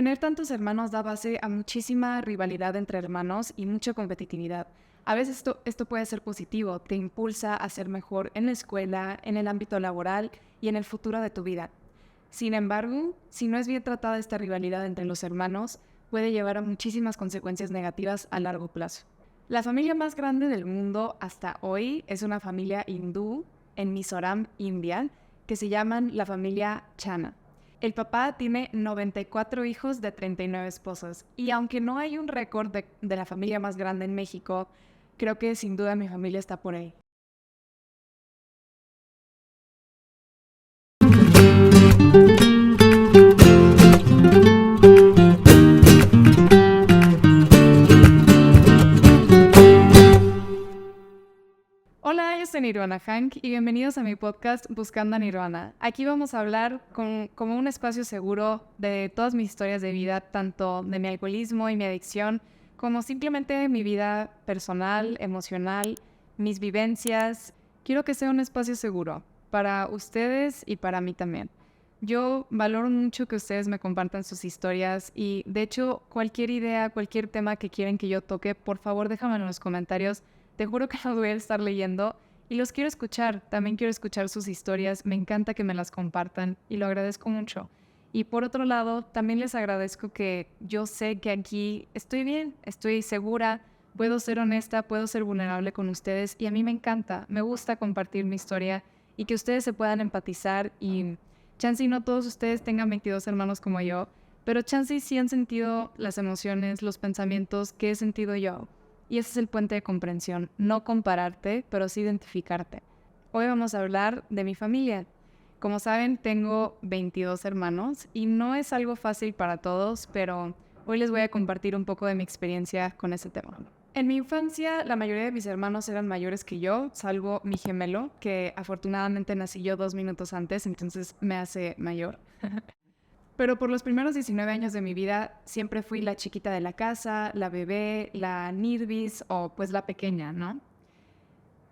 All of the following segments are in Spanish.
Tener tantos hermanos da base a muchísima rivalidad entre hermanos y mucha competitividad. A veces esto puede ser positivo, te impulsa a ser mejor en la escuela, en el ámbito laboral y en el futuro de tu vida. Sin embargo, si no es bien tratada esta rivalidad entre los hermanos, puede llevar a muchísimas consecuencias negativas a largo plazo. La familia más grande del mundo hasta hoy es una familia hindú en Mizoram, India, que se llaman la familia Chana. El papá tiene 94 hijos de 39 esposas y aunque no hay un récord de la familia más grande en México, creo que sin duda mi familia está por ahí. Hola, yo soy Nirvana Hank y bienvenidos a mi podcast Buscando a Nirvana. Aquí vamos a hablar como un espacio seguro de todas mis historias de vida, tanto de mi alcoholismo y mi adicción, como simplemente de mi vida personal, emocional, mis vivencias. Quiero que sea un espacio seguro para ustedes y para mí también. Yo valoro mucho que ustedes me compartan sus historias y, de hecho, cualquier idea, cualquier tema que quieren que yo toque, por favor déjamelo en los comentarios. Te juro que los voy a estar leyendo y los quiero escuchar. También quiero escuchar sus historias. Me encanta que me las compartan y lo agradezco mucho. Y por otro lado, también les agradezco que yo sé que aquí estoy bien, estoy segura, puedo ser honesta, puedo ser vulnerable con ustedes y a mí me encanta, me gusta compartir mi historia y que ustedes se puedan empatizar y chance y no todos ustedes tengan 22 hermanos como yo, pero chance y sí han sentido las emociones, los pensamientos que he sentido yo. Y ese es el puente de comprensión, no compararte, pero sí identificarte. Hoy vamos a hablar de mi familia. Como saben, tengo 22 hermanos y no es algo fácil para todos, pero hoy les voy a compartir un poco de mi experiencia con ese tema. En mi infancia, la mayoría de mis hermanos eran mayores que yo, salvo mi gemelo, que afortunadamente nací yo 2 minutos antes, entonces me hace mayor. Pero por los primeros 19 años de mi vida siempre fui la chiquita de la casa, la bebé, la nirbis o pues la pequeña, ¿no?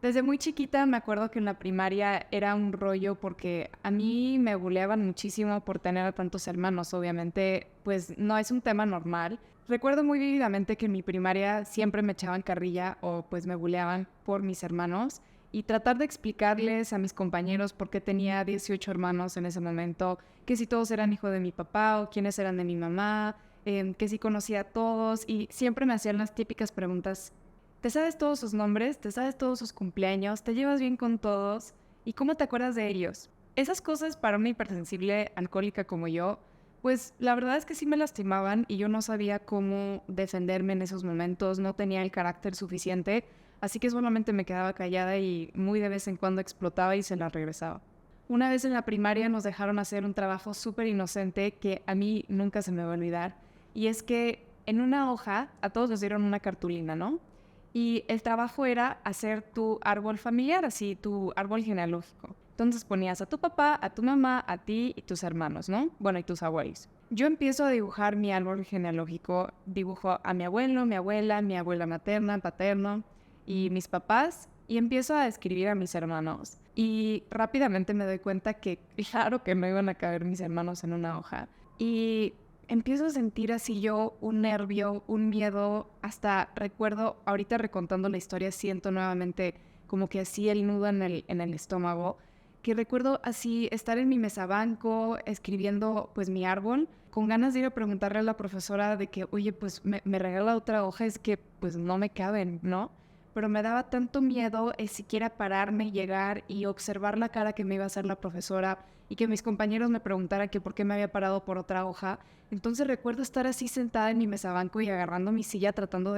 Desde muy chiquita me acuerdo que en la primaria era un rollo porque a mí me buleaban muchísimo por tener a tantos hermanos. Obviamente, pues no es un tema normal. Recuerdo muy vívidamente que en mi primaria siempre me echaban carrilla o pues me buleaban por mis hermanos y tratar de explicarles a mis compañeros por qué tenía 18 hermanos en ese momento, que si todos eran hijos de mi papá o quiénes eran de mi mamá, que si conocía a todos y siempre me hacían las típicas preguntas. ¿Te sabes todos sus nombres? ¿Te sabes todos sus cumpleaños? ¿Te llevas bien con todos? ¿Y cómo te acuerdas de ellos? Esas cosas para una hipersensible alcohólica como yo, pues la verdad es que sí me lastimaban y yo no sabía cómo defenderme en esos momentos, no tenía el carácter suficiente, así que solamente me quedaba callada y muy de vez en cuando explotaba y se la regresaba. Una vez en la primaria nos dejaron hacer un trabajo súper inocente que a mí nunca se me va a olvidar, y es que en una hoja a todos nos dieron una cartulina, ¿no? Y el trabajo era hacer tu árbol familiar, así tu árbol genealógico. Entonces ponías a tu papá, a tu mamá, a ti y tus hermanos, ¿no? Bueno, y tus abuelos. Yo empiezo a dibujar mi árbol genealógico, dibujo a mi abuelo, mi abuela materna, paterno y mis papás, y empiezo a escribir a mis hermanos. Y rápidamente me doy cuenta que claro que no iban a caber mis hermanos en una hoja. Y empiezo a sentir así yo un nervio, un miedo, hasta recuerdo, ahorita recontando la historia, siento nuevamente como que así el nudo en el estómago, que recuerdo así estar en mi mesabanco escribiendo pues mi árbol, con ganas de ir a preguntarle a la profesora de que, oye, pues me regala otra hoja, es que pues no me caben, ¿no? Pero me daba tanto miedo siquiera pararme, llegar y observar la cara que me iba a hacer la profesora y que mis compañeros me preguntaran que por qué me había parado por otra hoja. Entonces recuerdo estar así sentada en mi mesabanco y agarrando mi silla tratando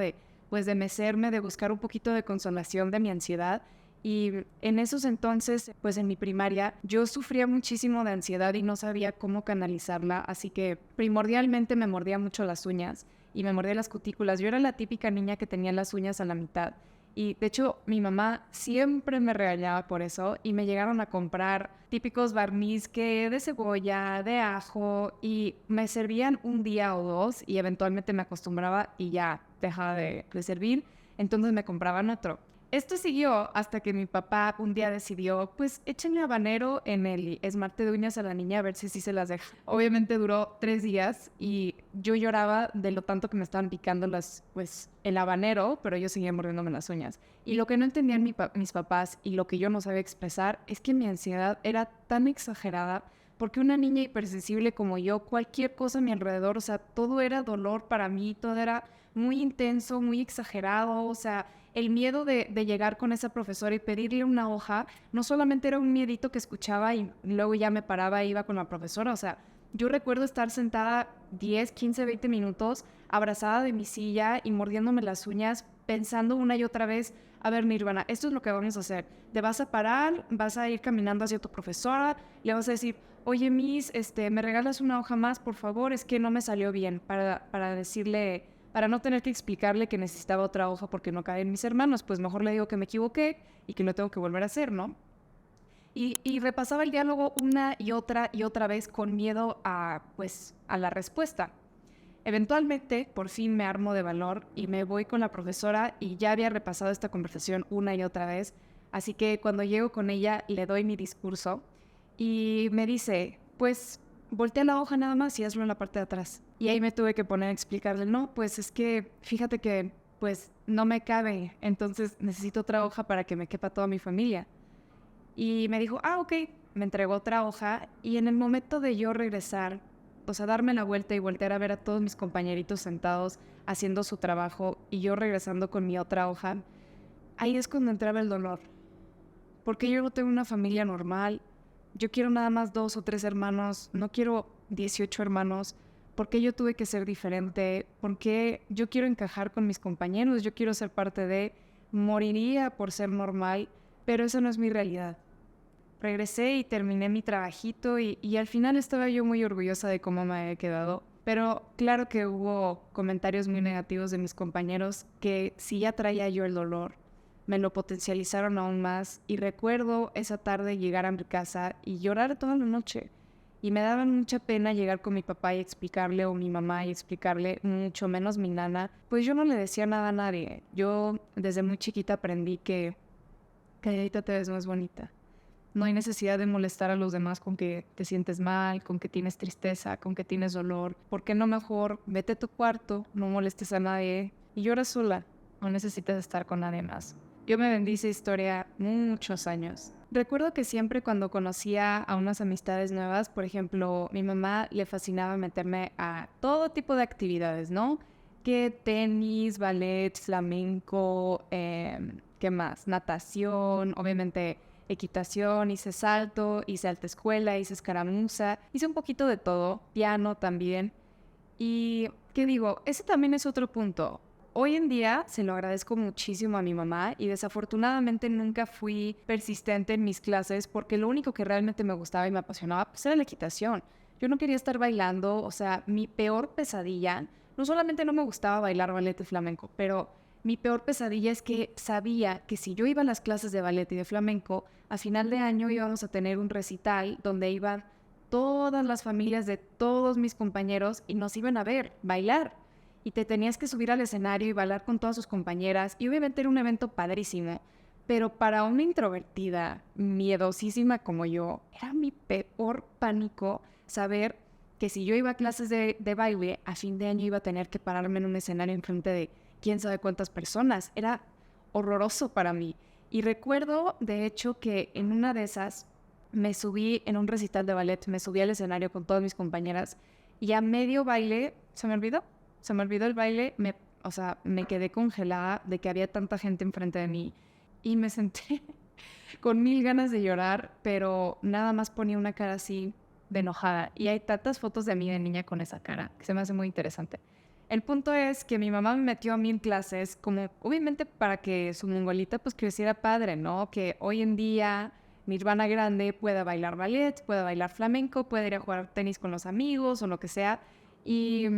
pues de mecerme, de buscar un poquito de consolación de mi ansiedad. Y en esos entonces, pues en mi primaria, yo sufría muchísimo de ansiedad y no sabía cómo canalizarla, así que primordialmente me mordía mucho las uñas y me mordía las cutículas. Yo era la típica niña que tenía las uñas a la mitad. Y de hecho, mi mamá siempre me regañaba por eso y me llegaron a comprar típicos barniz que de cebolla, de ajo, y me servían un día o dos y eventualmente me acostumbraba y ya dejaba de servir. Entonces me compraban otro. Esto siguió hasta que mi papá un día decidió, pues échenle habanero en el esmalte de uñas a la niña a ver si sí se las deja. Obviamente duró 3 días y yo lloraba de lo tanto que me estaban picando el habanero, pero yo seguía mordiéndome las uñas. Y lo que no entendían mis papás y lo que yo no sabía expresar es que mi ansiedad era tan exagerada porque una niña hipersensible como yo, cualquier cosa a mi alrededor, o sea, todo era dolor para mí, todo era muy intenso, muy exagerado, o sea, el miedo de llegar con esa profesora y pedirle una hoja, no solamente era un miedito que escuchaba y luego ya me paraba e iba con la profesora, o sea, yo recuerdo estar sentada 10, 15, 20 minutos, abrazada de mi silla y mordiéndome las uñas, pensando una y otra vez, a ver, Nirvana, esto es lo que vamos a hacer. Te vas a parar, vas a ir caminando hacia tu profesora, le vas a decir, oye, Miss, ¿me regalas una hoja más, por favor? Es que no me salió bien, para decirle, para no tener que explicarle que necesitaba otra hoja porque no caben mis hermanos, pues mejor le digo que me equivoqué y que lo tengo que volver a hacer, ¿no? Y repasaba el diálogo una y otra vez con miedo a la respuesta. Eventualmente, por fin me armo de valor y me voy con la profesora y ya había repasado esta conversación una y otra vez, así que cuando llego con ella le doy mi discurso y me dice, pues voltea la hoja nada más y hazlo en la parte de atrás. Y ahí me tuve que poner a explicarle, no, pues es que fíjate que pues no me cabe, entonces necesito otra hoja para que me quepa toda mi familia. Y me dijo, ok, me entregó otra hoja y en el momento de yo regresar, o sea, darme la vuelta y voltear a ver a todos mis compañeritos sentados haciendo su trabajo y yo regresando con mi otra hoja, ahí es cuando entraba el dolor. Porque yo no tengo una familia normal, yo quiero nada más 2 o 3 hermanos, no quiero 18 hermanos, ¿por qué yo tuve que ser diferente? ¿Por qué yo quiero encajar con mis compañeros? Yo quiero ser parte de, moriría por ser normal, pero esa no es mi realidad. Regresé y terminé mi trabajito y al final estaba yo muy orgullosa de cómo me había quedado. Pero claro que hubo comentarios muy negativos de mis compañeros que si ya traía yo el dolor, me lo potencializaron aún más. Y recuerdo esa tarde llegar a mi casa y llorar toda la noche. Y me daba mucha pena llegar con mi papá y explicarle, o mi mamá y explicarle, mucho menos mi nana. Pues yo no le decía nada a nadie. Yo desde muy chiquita aprendí que calladita te ves más bonita. No hay necesidad de molestar a los demás con que te sientes mal, con que tienes tristeza, con que tienes dolor. ¿Por qué no mejor vete a tu cuarto, no molestes a nadie y llora sola? No necesitas estar con nadie más. Yo me vendí esa historia muchos años. Recuerdo que siempre cuando conocía a unas amistades nuevas, por ejemplo, mi mamá le fascinaba meterme a todo tipo de actividades, ¿no? Que tenis, ballet, flamenco, ¿qué más? Natación, obviamente equitación, hice salto, hice alta escuela, hice escaramuza, hice un poquito de todo, piano también. Y, ¿qué digo? Ese también es otro punto. Hoy en día se lo agradezco muchísimo a mi mamá y desafortunadamente nunca fui persistente en mis clases porque lo único que realmente me gustaba y me apasionaba pues era la equitación. Yo no quería estar bailando, o sea, mi peor pesadilla, no solamente no me gustaba bailar ballet y flamenco, pero mi peor pesadilla es que sabía que si yo iba a las clases de ballet y de flamenco, a final de año íbamos a tener un recital donde iban todas las familias de todos mis compañeros y nos iban a ver bailar. Y te tenías que subir al escenario y bailar con todas sus compañeras. Y obviamente era un evento padrísimo. Pero para una introvertida, miedosísima como yo, era mi peor pánico saber que si yo iba a clases de baile, a fin de año iba a tener que pararme en un escenario enfrente de quién sabe cuántas personas. Era horroroso para mí. Y recuerdo, de hecho, que en una de esas me subí en un recital de ballet, me subí al escenario con todas mis compañeras y a medio baile se me olvidó el baile, o sea, me quedé congelada de que había tanta gente enfrente de mí y me senté con mil ganas de llorar, pero nada más ponía una cara así de enojada. Y hay tantas fotos de mí de niña con esa cara que se me hace muy interesante. El punto es que mi mamá me metió a mí en clases como, obviamente para que su mongolita pues creciera padre, ¿no? Que hoy en día mi hermana grande pueda bailar ballet, pueda bailar flamenco, pueda ir a jugar tenis con los amigos o lo que sea. Y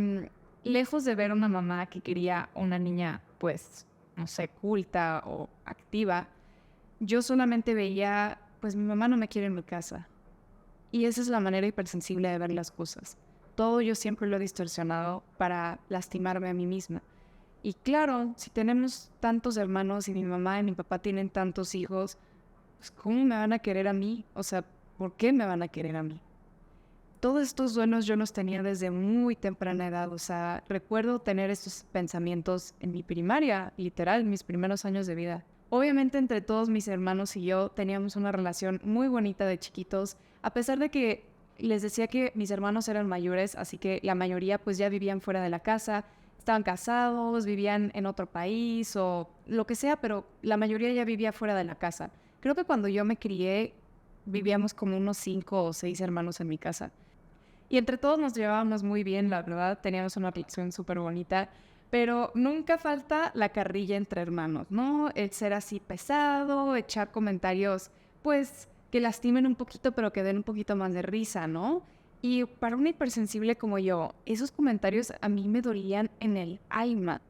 lejos de ver una mamá que quería una niña pues, no sé, culta o activa, yo solamente veía, pues mi mamá no me quiere en mi casa. Y esa es la manera hipersensible de ver las cosas. Todo yo siempre lo he distorsionado para lastimarme a mí misma. Y claro, si tenemos tantos hermanos y mi mamá y mi papá tienen tantos hijos, pues ¿cómo me van a querer a mí? O sea, ¿por qué me van a querer a mí? Todos estos duelos yo los tenía desde muy temprana edad. O sea, recuerdo tener estos pensamientos en mi primaria, literal, mis primeros años de vida. Obviamente entre todos mis hermanos y yo teníamos una relación muy bonita de chiquitos, a pesar de que les decía que mis hermanos eran mayores, así que la mayoría pues ya vivían fuera de la casa, estaban casados, vivían en otro país o lo que sea, pero la mayoría ya vivía fuera de la casa. Creo que cuando yo me crié, vivíamos como unos 5 o 6 hermanos en mi casa. Y entre todos nos llevábamos muy bien, la verdad, teníamos una relación súper bonita, pero nunca falta la carrilla entre hermanos, ¿no? El ser así pesado, echar comentarios, pues, que lastimen un poquito, pero que den un poquito más de risa, ¿no? Y para una hipersensible como yo, esos comentarios a mí me dolían en el alma.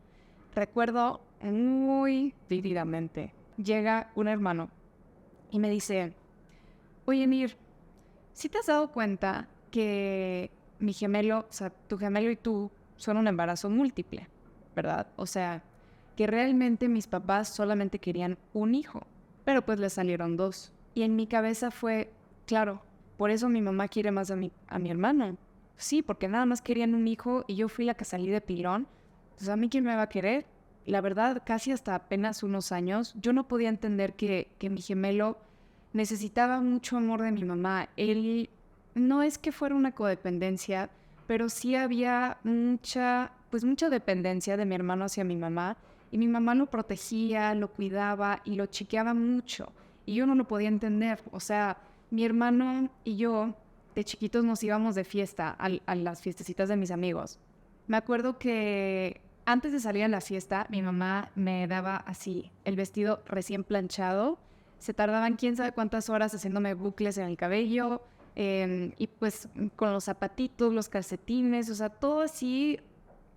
Recuerdo muy vívidamente, llega un hermano y me dice, oye, Nir, ¿sí te has dado cuenta que mi gemelo, o sea, tu gemelo y tú son un embarazo múltiple, ¿verdad? O sea, que realmente mis papás solamente querían un hijo, pero pues le salieron 2. Y en mi cabeza fue, claro, por eso mi mamá quiere más a mi hermano. Sí, porque nada más querían un hijo y yo fui la que salí de pilón. Pues a mí, ¿quién me va a querer? La verdad, casi hasta apenas unos años, yo no podía entender que mi gemelo necesitaba mucho amor de mi mamá. Él no es que fuera una codependencia, pero sí había mucha dependencia de mi hermano hacia mi mamá. Y mi mamá lo protegía, lo cuidaba y lo chiqueaba mucho. Y yo no lo podía entender. O sea, mi hermano y yo, de chiquitos, nos íbamos de fiesta a las fiestecitas de mis amigos. Me acuerdo que antes de salir a la fiesta, mi mamá me daba así el vestido recién planchado. Se tardaban quién sabe cuántas horas haciéndome bucles en el cabello, y pues con los zapatitos, los calcetines, o sea, todo así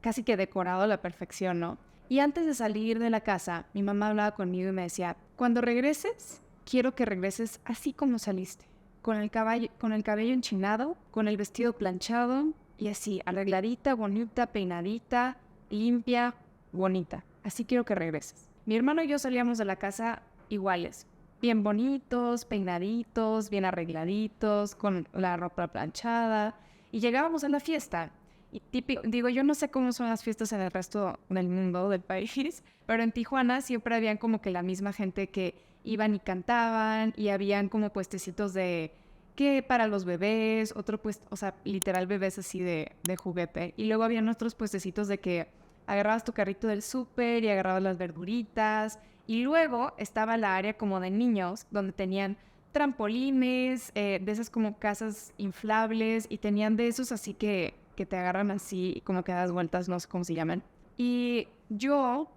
casi que decorado a la perfección, ¿no? Y antes de salir de la casa, mi mamá hablaba conmigo y me decía, cuando regreses, quiero que regreses así como saliste, con el cabello enchinado, con el vestido planchado y así, arregladita, bonita, peinadita, limpia, bonita. Así quiero que regreses. Mi hermano y yo salíamos de la casa iguales, bien bonitos, peinaditos, bien arregladitos, con la ropa planchada. Y llegábamos a la fiesta. Y típico, digo, yo no sé cómo son las fiestas en el resto del mundo, del país, pero en Tijuana siempre habían como que la misma gente que iban y cantaban y habían como puestecitos de que para los bebés, otro pues, o sea, literal bebés así de juguete. Y luego habían otros puestecitos de que agarrabas tu carrito del súper y agarrabas las verduritas. Y luego estaba la área como de niños, donde tenían trampolines, de esas como casas inflables, y tenían de esos así que te agarran así, como que das vueltas, no sé cómo se llaman. Y yo,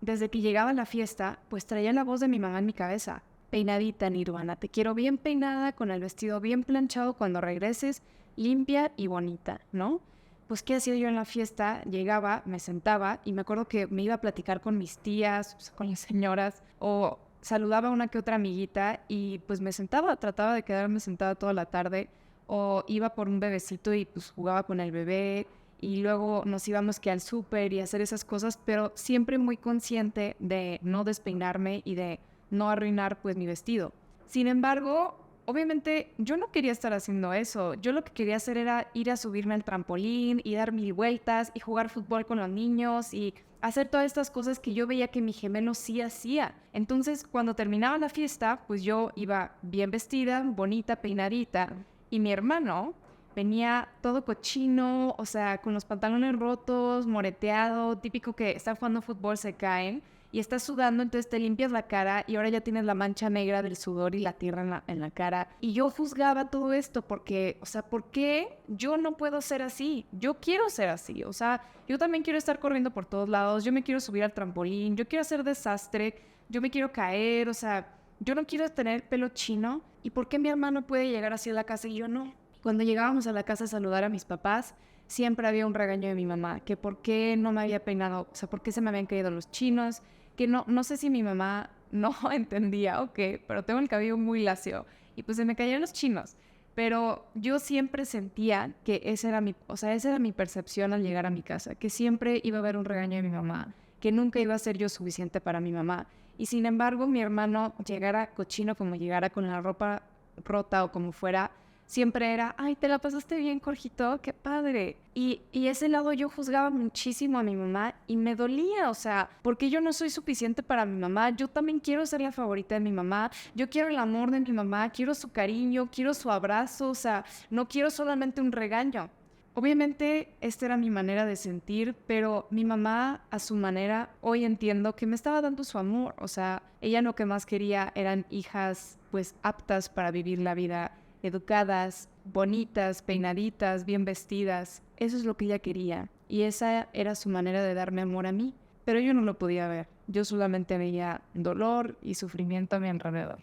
desde que llegaba a la fiesta, pues traía la voz de mi mamá en mi cabeza. Peinadita, Nirvana, te quiero bien peinada, con el vestido bien planchado cuando regreses, limpia y bonita, ¿no? Pues, ¿qué hacía yo en la fiesta? Llegaba, me sentaba y me acuerdo que me iba a platicar con mis tías, pues, con las señoras, o saludaba a una que otra amiguita y pues me sentaba, trataba de quedarme sentada toda la tarde, o iba por un bebecito y pues jugaba con el bebé, y luego nos íbamos que al súper y hacer esas cosas, pero siempre muy consciente de no despeinarme y de no arruinar pues mi vestido. Sin embargo, obviamente yo no quería estar haciendo eso. Yo lo que quería hacer era ir a subirme al trampolín y dar 1000 vueltas y jugar fútbol con los niños y hacer todas estas cosas que yo veía que mi gemelo sí hacía. Entonces, cuando terminaba la fiesta, pues yo iba bien vestida, bonita, peinadita, y mi hermano venía todo cochino, o sea, con los pantalones rotos, moreteado, típico que está jugando fútbol, se caen y estás sudando, entonces te limpias la cara y ahora ya tienes la mancha negra del sudor y la tierra en la cara. Y yo juzgaba todo esto porque, o sea, ¿por qué yo no puedo ser así? Yo quiero ser así, o sea, yo también quiero estar corriendo por todos lados, yo me quiero subir al trampolín, yo quiero hacer desastre, yo me quiero caer, o sea, yo no quiero tener pelo chino. ¿Y por qué mi hermano puede llegar así a la casa y yo no? Cuando llegábamos a la casa a saludar a mis papás, siempre había un regaño de mi mamá, que por qué no me había peinado, o sea, por qué se me habían caído los chinos, que no sé si mi mamá no entendía o qué, pero tengo el cabello muy lacio y pues se me caían los chinos. Pero yo siempre sentía que esa era mi percepción al llegar a mi casa, que siempre iba a haber un regaño de mi mamá, que nunca iba a ser yo suficiente para mi mamá. Y sin embargo, mi hermano, llegara cochino como llegara, con la ropa rota o como fuera, siempre era, ay, ¿te la pasaste bien, Jorgito? ¡Qué padre! Y ese lado yo juzgaba muchísimo a mi mamá y me dolía, o sea, porque yo no soy suficiente para mi mamá. Yo también quiero ser la favorita de mi mamá. Yo quiero el amor de mi mamá, quiero su cariño, quiero su abrazo, o sea, no quiero solamente un regaño. Obviamente, esta era mi manera de sentir, pero mi mamá, a su manera, hoy entiendo que me estaba dando su amor. O sea, ella lo que más quería eran hijas, pues, aptas para vivir la vida, educadas, bonitas, peinaditas, bien vestidas. Eso es lo que ella quería. Y esa era su manera de darme amor a mí. Pero yo no lo podía ver. Yo solamente veía dolor y sufrimiento a mi alrededor.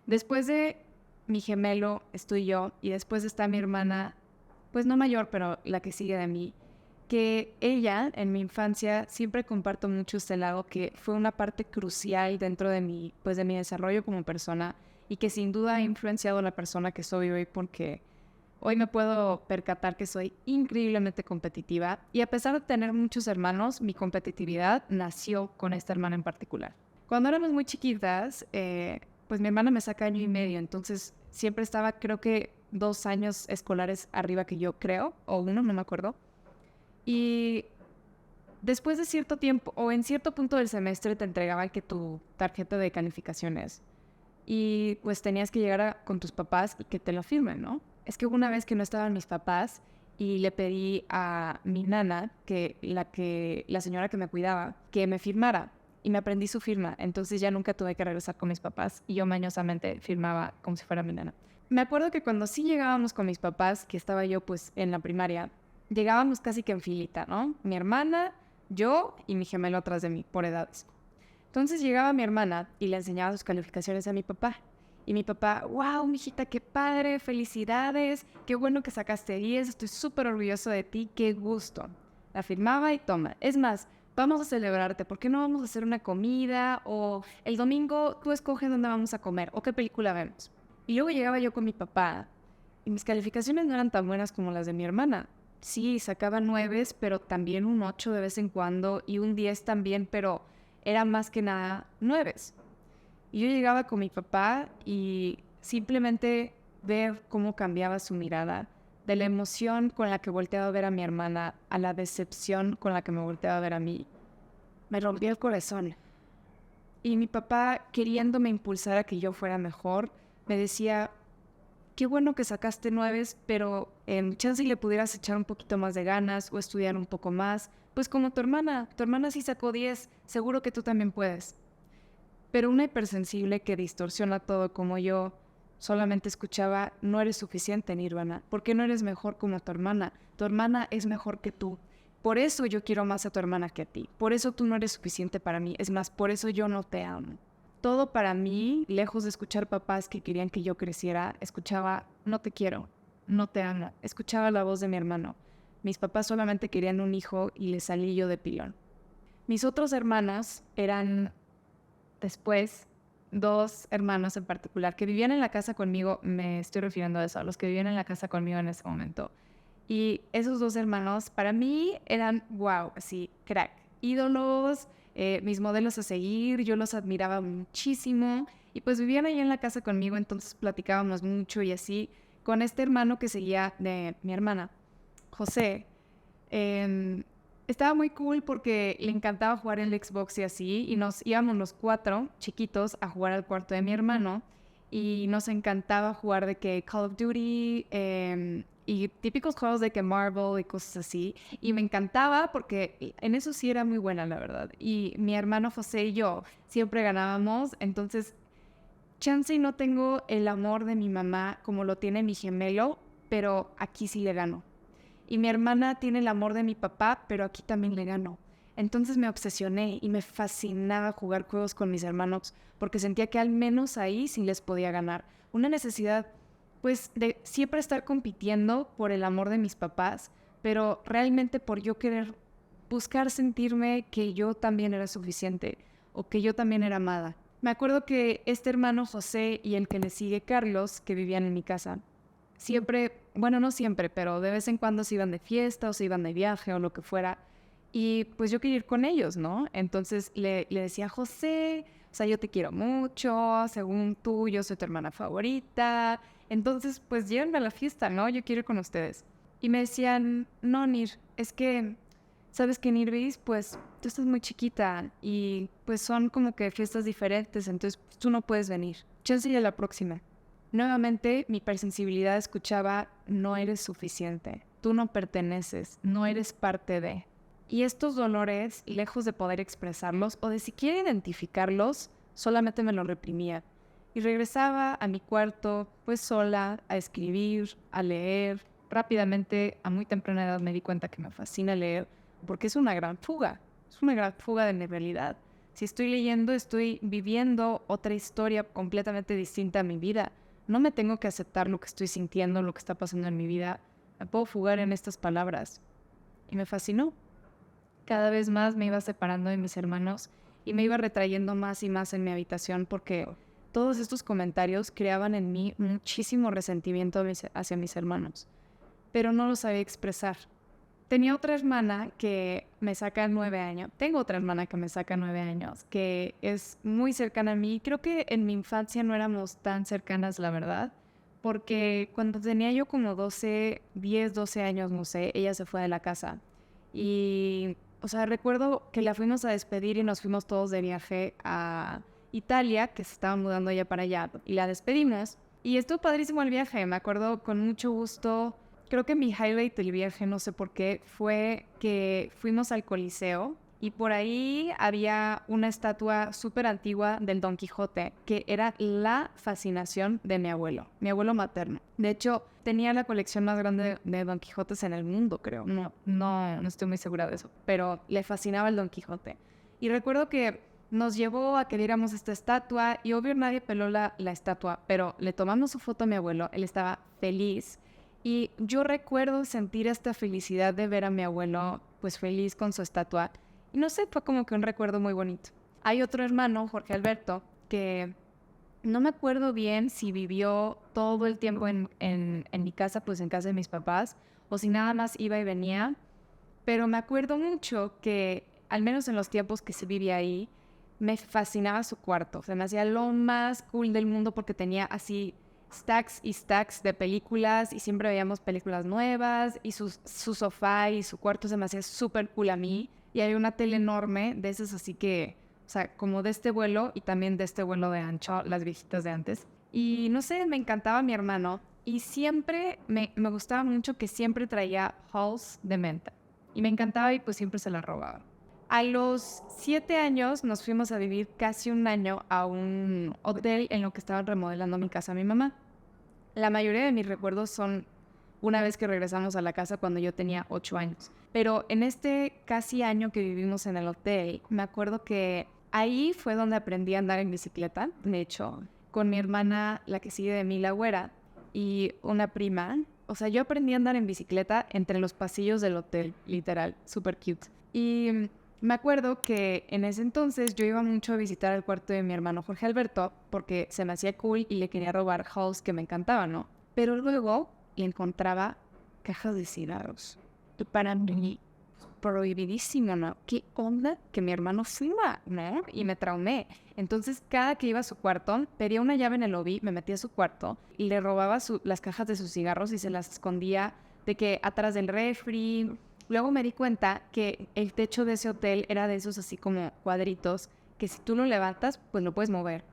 Después de mi gemelo estoy yo, y después está mi hermana, pues no mayor, pero la que sigue de mí, que ella, en mi infancia, siempre comparto mucho este lado, que fue una parte crucial dentro de mi, pues de mi desarrollo como persona, y que sin duda ha influenciado la persona que soy hoy, porque hoy me puedo percatar que soy increíblemente competitiva, y a pesar de tener muchos hermanos, mi competitividad nació con esta hermana en particular. Cuando éramos muy chiquitas, pues mi hermana me saca 1 año y medio, entonces siempre estaba, creo que 2 años escolares arriba que yo, creo, o 1, no me acuerdo. Y después de cierto tiempo, o en cierto punto del semestre, te entregaban que tu tarjeta de calificaciones. Y pues tenías que llegar con tus papás y que te lo firmen, ¿no? Es que hubo una vez que no estaban mis papás y le pedí a mi nana, la señora que me cuidaba, que me firmara. Y me aprendí su firma. Entonces ya nunca tuve que regresar con mis papás. Y yo mañosamente firmaba como si fuera mi nana. Me acuerdo que cuando sí llegábamos con mis papás, que estaba yo pues en la primaria, llegábamos casi que en filita, ¿no? Mi hermana, yo y mi gemelo atrás de mí, por edades. Entonces llegaba mi hermana y le enseñaba sus calificaciones a mi papá. Y mi papá, wow, mijita, qué padre, felicidades, qué bueno que sacaste 10, estoy súper orgulloso de ti, qué gusto. La firmaba y toma. Es más, vamos a celebrarte, ¿por qué no vamos a hacer una comida? O el domingo tú escoges dónde vamos a comer o qué película vemos. Y luego llegaba yo con mi papá y mis calificaciones no eran tan buenas como las de mi hermana. Sí, sacaba 9, pero también un 8 de vez en cuando y un 10 también, pero eran más que nada 9. Y yo llegaba con mi papá y simplemente ver cómo cambiaba su mirada, de la emoción con la que volteaba a ver a mi hermana a la decepción con la que me volteaba a ver a mí, me rompió el corazón. Y mi papá, queriéndome impulsar a que yo fuera mejor, me decía, qué bueno que sacaste 9, pero chance le pudieras echar un poquito más de ganas o estudiar un poco más. Pues como tu hermana sí sacó 10, seguro que tú también puedes. Pero una hipersensible que distorsiona todo como yo, solamente escuchaba, no eres suficiente, Nirvana. ¿Por qué no eres mejor como tu hermana? Tu hermana es mejor que tú. Por eso yo quiero más a tu hermana que a ti. Por eso tú no eres suficiente para mí. Es más, por eso yo no te amo. Todo para mí, lejos de escuchar papás que querían que yo creciera, escuchaba, no te quiero, no te amo. Escuchaba la voz de mi hermano. Mis papás solamente querían un hijo y le salí yo de pilón. Mis otras hermanas eran, después, 2 hermanos en particular que vivían en la casa conmigo, me estoy refiriendo a eso, a los que vivían en la casa conmigo en ese momento. Y esos 2 hermanos para mí eran, wow, así, crack, ídolos, mis modelos a seguir, yo los admiraba muchísimo y pues vivían ahí en la casa conmigo, entonces platicábamos mucho y así. Con este hermano que seguía de mi hermana, José, estaba muy cool porque le encantaba jugar el Xbox y así, y nos íbamos los 4 chiquitos a jugar al cuarto de mi hermano y nos encantaba jugar de que Call of Duty y típicos juegos de que Marvel y cosas así, y me encantaba porque en eso sí era muy buena, la verdad. Y mi hermano José y yo siempre ganábamos, entonces chance y no tengo el amor de mi mamá como lo tiene mi gemelo, pero aquí sí le gano. Y mi hermana tiene el amor de mi papá, pero aquí también le gano. Entonces me obsesioné y me fascinaba jugar juegos con mis hermanos porque sentía que al menos ahí sí les podía ganar. Una necesidad, pues, de siempre estar compitiendo por el amor de mis papás, pero realmente por yo querer buscar sentirme que yo también era suficiente o que yo también era amada. Me acuerdo que este hermano José y el que le sigue Carlos, que vivían en mi casa, siempre, bueno, no siempre, pero de vez en cuando se iban de fiesta o se iban de viaje o lo que fuera. Y pues yo quería ir con ellos, ¿no? Entonces le decía, José, o sea, yo te quiero mucho, según tú, yo soy tu hermana favorita. Entonces, pues llévenme a la fiesta, ¿no? Yo quiero ir con ustedes. Y me decían, no, Nir, es que, ¿sabes qué, Nirvis? Pues tú estás muy chiquita y pues son como que fiestas diferentes, entonces pues, tú no puedes venir. Chance ya la próxima. Nuevamente, mi hipersensibilidad escuchaba, no eres suficiente, tú no perteneces, no eres parte de. Y estos dolores, lejos de poder expresarlos o de siquiera identificarlos, solamente me los reprimía. Y regresaba a mi cuarto, pues sola, a escribir, a leer. Rápidamente, a muy temprana edad me di cuenta que me fascina leer, porque es una gran fuga de mi realidad. Si estoy leyendo, estoy viviendo otra historia completamente distinta a mi vida. No me tengo que aceptar lo que estoy sintiendo, lo que está pasando en mi vida. Me puedo fugar en estas palabras. Y me fascinó. Cada vez más me iba separando de mis hermanos y me iba retrayendo más y más en mi habitación porque todos estos comentarios creaban en mí muchísimo resentimiento hacia mis hermanos, pero no lo sabía expresar. Tenía otra hermana que me saca 9 años. Tengo otra hermana que me saca 9 años, que es muy cercana a mí. Creo que en mi infancia no éramos tan cercanas, la verdad, porque cuando tenía yo como 12 años, no sé, ella se fue de la casa. Y, o sea, recuerdo que la fuimos a despedir y nos fuimos todos de viaje a Italia, que se estaba mudando ella para allá, y la despedimos. Y estuvo padrísimo el viaje, me acuerdo con mucho gusto. Creo que mi highlight del viaje, no sé por qué, fue que fuimos al Coliseo y por ahí había una estatua súper antigua del Don Quijote, que era la fascinación de mi abuelo materno. De hecho, tenía la colección más grande de Don Quijotes en el mundo, creo. No estoy muy segura de eso, pero le fascinaba el Don Quijote. Y recuerdo que nos llevó a que viéramos esta estatua y obvio nadie peló la estatua, pero le tomamos su foto a mi abuelo, él estaba feliz. Y yo recuerdo sentir esta felicidad de ver a mi abuelo pues feliz con su estatua. Y no sé, fue como que un recuerdo muy bonito. Hay otro hermano, Jorge Alberto, que no me acuerdo bien si vivió todo el tiempo en mi casa, pues en casa de mis papás, o si nada más iba y venía. Pero me acuerdo mucho que, al menos en los tiempos que se vivía ahí, me fascinaba su cuarto. Se me hacía lo más cool del mundo porque tenía así stacks y stacks de películas y siempre veíamos películas nuevas y su sofá y su cuarto se me hacía súper cool a mí. Y hay una tele enorme de esas así que, o sea, como de este vuelo y también de este vuelo de ancho, las viejitas de antes. Y no sé, me encantaba mi hermano y siempre me gustaba mucho que siempre traía halls de menta. Y me encantaba y pues siempre se la robaba. A los 7 años nos fuimos a vivir casi un año a un hotel en lo que estaban remodelando mi casa mi mamá. La mayoría de mis recuerdos son una vez que regresamos a la casa cuando yo tenía 8 años. Pero en este casi año que vivimos en el hotel, me acuerdo que ahí fue donde aprendí a andar en bicicleta, de hecho, con mi hermana, la que sigue de mí, la güera, y una prima. O sea, yo aprendí a andar en bicicleta entre los pasillos del hotel, literal, súper cute. Y me acuerdo que en ese entonces yo iba mucho a visitar el cuarto de mi hermano Jorge Alberto porque se me hacía cool y le quería robar halls que me encantaban, ¿no? Pero luego encontraba cajas de cigarros. Y para mí, prohibidísimo, ¿no? ¿Qué onda que mi hermano fuma, no? Y me traumé. Entonces, cada que iba a su cuarto, pedía una llave en el lobby, me metía a su cuarto y le robaba las cajas de sus cigarros y se las escondía de que atrás del refri. Luego me di cuenta que el techo de ese hotel era de esos así como cuadritos que si tú lo levantas, pues lo puedes mover.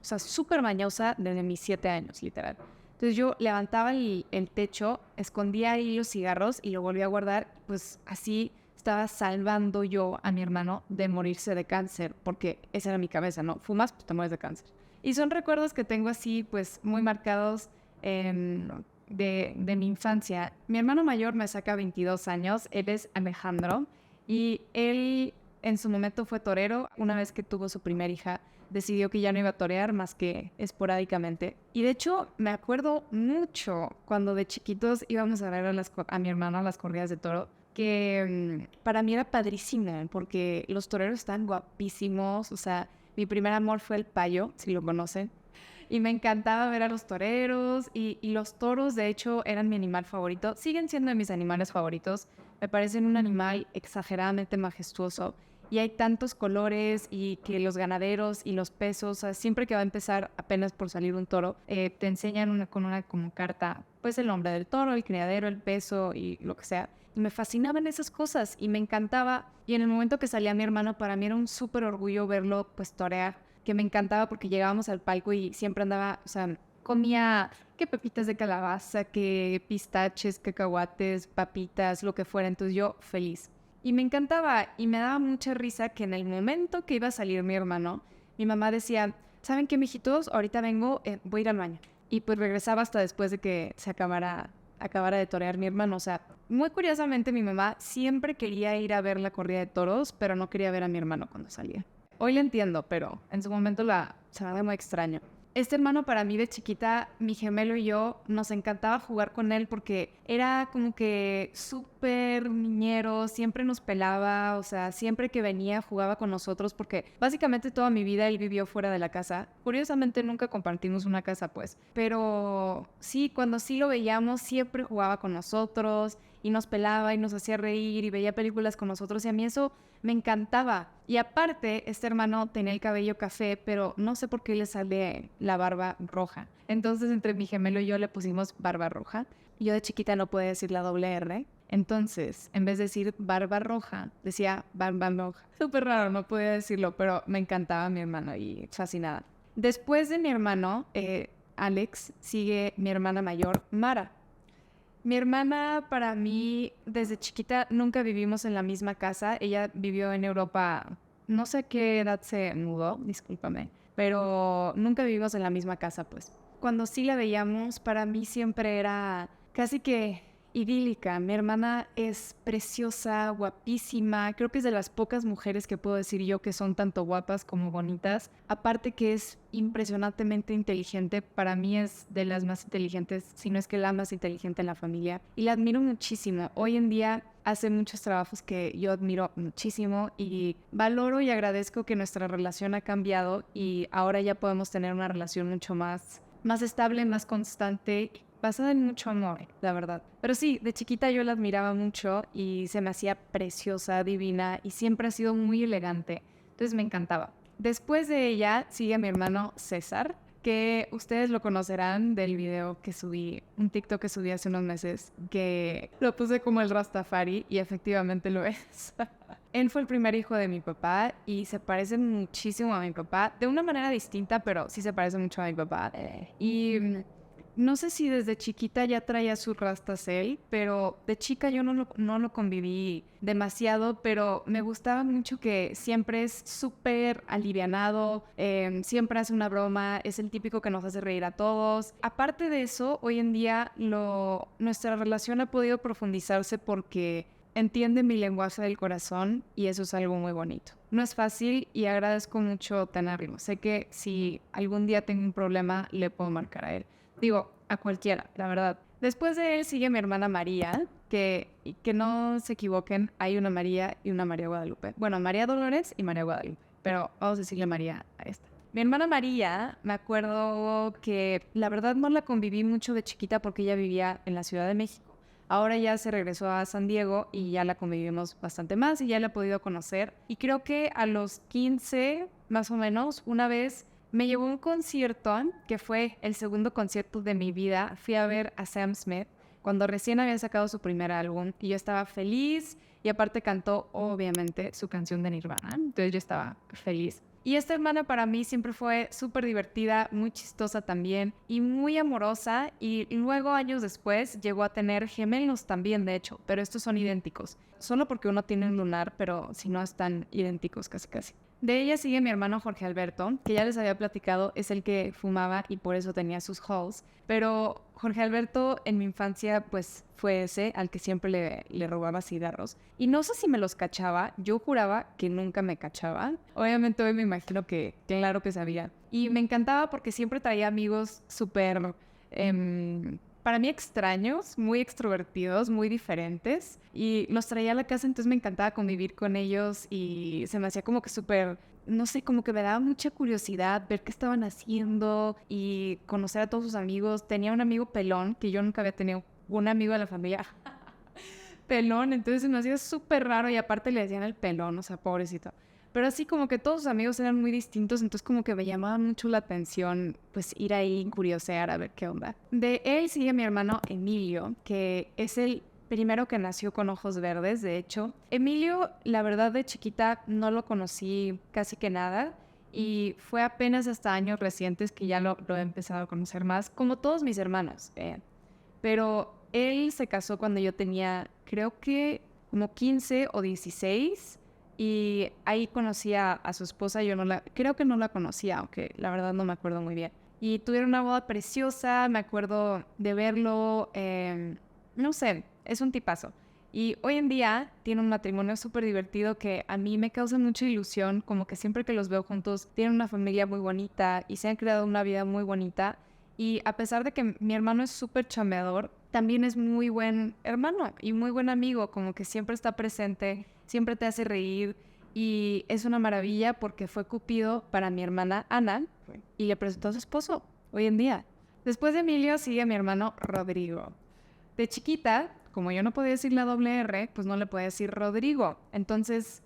O sea, súper mañosa desde mis 7 años, literal. Entonces yo levantaba el techo, escondía ahí los cigarros y lo volvía a guardar. Pues así estaba salvando yo a mi hermano de morirse de cáncer, porque esa era mi cabeza, ¿no? Fumas, pues te mueres de cáncer. Y son recuerdos que tengo así, pues muy marcados de mi infancia. Mi hermano mayor me saca 22 años, él es Alejandro, y él en su momento fue torero. Una vez que tuvo su primera hija, decidió que ya no iba a torear más que esporádicamente. Y de hecho, me acuerdo mucho cuando de chiquitos íbamos a ver a mi hermano a las corridas de toro, que para mí era padrísimo, porque los toreros están guapísimos. O sea, mi primer amor fue el payo, si lo conocen. Y me encantaba ver a los toreros y los toros, de hecho, eran mi animal favorito. Siguen siendo de mis animales favoritos, Me parecen un animal exageradamente majestuoso. Y hay tantos colores y que los ganaderos y los pesos, o sea, siempre que va a empezar apenas por salir un toro, te enseñan con una como carta, pues el nombre del toro, el criadero, el peso y lo que sea. Y me fascinaban esas cosas y me encantaba. Y en el momento que salía mi hermano, para mí era un súper orgullo verlo pues torear, que me encantaba porque llegábamos al palco y siempre andaba, o sea, comía que pepitas de calabaza, que pistaches, cacahuates, papitas, lo que fuera. Entonces yo feliz. Y me encantaba y me daba mucha risa que en el momento que iba a salir mi hermano, mi mamá decía, ¿saben qué, mijitos? Ahorita vengo, voy a ir al baño. Y pues regresaba hasta después de que se acabara de torear mi hermano. O sea, muy curiosamente mi mamá siempre quería ir a ver la corrida de toros, pero no quería ver a mi hermano cuando salía. Hoy lo entiendo, pero en su momento se me hace muy extraño. Este hermano para mí de chiquita, mi gemelo y yo, nos encantaba jugar con él porque era como que súper niñero, siempre nos pelaba, o sea, siempre que venía jugaba con nosotros porque básicamente toda mi vida él vivió fuera de la casa. Curiosamente nunca compartimos una casa pues, pero sí, cuando sí lo veíamos siempre jugaba con nosotros y nos pelaba y nos hacía reír y veía películas con nosotros y a mí eso me encantaba. Y aparte, este hermano tenía el cabello café, pero no sé por qué le sale la barba roja. Entonces, entre mi gemelo y yo le pusimos barba roja. Yo de chiquita no podía decir la doble R. Entonces, en vez de decir barba roja, decía barba roja. Súper raro, no podía decirlo, pero me encantaba mi hermano y fascinada. Después de mi hermano, Alex, sigue mi hermana mayor, Mara. Mi hermana, para mí, desde chiquita nunca vivimos en la misma casa. Ella vivió en Europa, no sé a qué edad se mudó, discúlpame, pero nunca vivimos en la misma casa, pues. Cuando sí la veíamos, para mí siempre era casi que idílica. Mi hermana es preciosa, guapísima. Creo que es de las pocas mujeres que puedo decir yo que son tanto guapas como bonitas. Aparte que es impresionantemente inteligente. Para mí es de las más inteligentes, si no es que la más inteligente en la familia. Y la admiro muchísimo. Hoy en día hace muchos trabajos que yo admiro muchísimo y valoro y agradezco que nuestra relación ha cambiado y ahora ya podemos tener una relación mucho más estable, más constante, basada en mucho amor, la verdad. Pero sí, de chiquita yo la admiraba mucho y se me hacía preciosa, divina y siempre ha sido muy elegante. Entonces me encantaba. Después de ella sigue mi hermano César, que ustedes lo conocerán del video que subí, un TikTok que subí hace unos meses, que lo puse como el Rastafari y efectivamente lo es. Él fue el primer hijo de mi papá y se parece muchísimo a mi papá, de una manera distinta, pero sí se parece mucho a mi papá. Y no sé si desde chiquita ya traía sus rastas él, pero de chica yo no lo conviví demasiado, pero me gustaba mucho que siempre es súper alivianado, siempre hace una broma, es el típico que nos hace reír a todos. Aparte de eso, hoy en día nuestra relación ha podido profundizarse porque entiende mi lenguaje del corazón y eso es algo muy bonito. No es fácil y agradezco mucho tenerlo. Sé que si algún día tengo un problema, le puedo marcar a él. Digo, a cualquiera, la verdad. Después de él sigue mi hermana María, que no se equivoquen, hay una María y una María Guadalupe. Bueno, María Dolores y María Guadalupe, pero vamos a decirle María a esta. Mi hermana María, me acuerdo que la verdad no la conviví mucho de chiquita porque ella vivía en la Ciudad de México. Ahora ya se regresó a San Diego y ya la convivimos bastante más y ya la he podido conocer. Y creo que a los 15, más o menos, una vez me llevó a un concierto que fue el segundo concierto de mi vida. Fui a ver a Sam Smith cuando recién había sacado su primer álbum y yo estaba feliz y aparte cantó obviamente su canción de Nirvana, entonces yo estaba feliz. Y esta hermana para mí siempre fue súper divertida, muy chistosa también y muy amorosa y luego años después llegó a tener gemelos también de hecho, pero estos son idénticos, solo porque uno tiene un lunar, pero si no están idénticos casi casi. De ella sigue mi hermano Jorge Alberto, que ya les había platicado, es el que fumaba y por eso tenía sus halls. Pero Jorge Alberto en mi infancia pues fue ese al que siempre le robaba cigarros. Y no sé si me los cachaba, yo juraba que nunca me cachaba. Obviamente hoy me imagino que claro que sabía. Y me encantaba porque siempre traía amigos súper... para mí extraños, muy extrovertidos, muy diferentes y los traía a la casa, entonces me encantaba convivir con ellos y se me hacía como que súper, no sé, como que me daba mucha curiosidad ver qué estaban haciendo y conocer a todos sus amigos. Tenía un amigo pelón, que yo nunca había tenido un amigo de la familia pelón, entonces se me hacía súper raro y aparte le decían el pelón, o sea, pobrecito. Pero así como que todos sus amigos eran muy distintos, entonces como que me llamaba mucho la atención pues ir ahí y curiosear a ver qué onda. De él sigue mi hermano Emilio, que es el primero que nació con ojos verdes, de hecho. Emilio, la verdad, de chiquita no lo conocí casi que nada y fue apenas hasta años recientes que ya lo he empezado a conocer más, como todos mis hermanos. Pero él se casó cuando yo tenía, creo que como 15 o 16 y ahí conocí a su esposa. Yo creo que no la conocía, aunque la verdad no me acuerdo muy bien. Y tuvieron una boda preciosa, me acuerdo de verlo, no sé, es un tipazo. Y hoy en día tiene un matrimonio súper divertido que a mí me causa mucha ilusión, como que siempre que los veo juntos tienen una familia muy bonita y se han creado una vida muy bonita. Y a pesar de que mi hermano es súper chambeador, también es muy buen hermano y muy buen amigo, como que siempre está presente, siempre te hace reír y es una maravilla porque fue Cupido para mi hermana Ana y le presentó a su esposo hoy en día. Después de Emilio sigue mi hermano Rodrigo. De chiquita, como yo no podía decir la doble R, pues no le podía decir Rodrigo. Entonces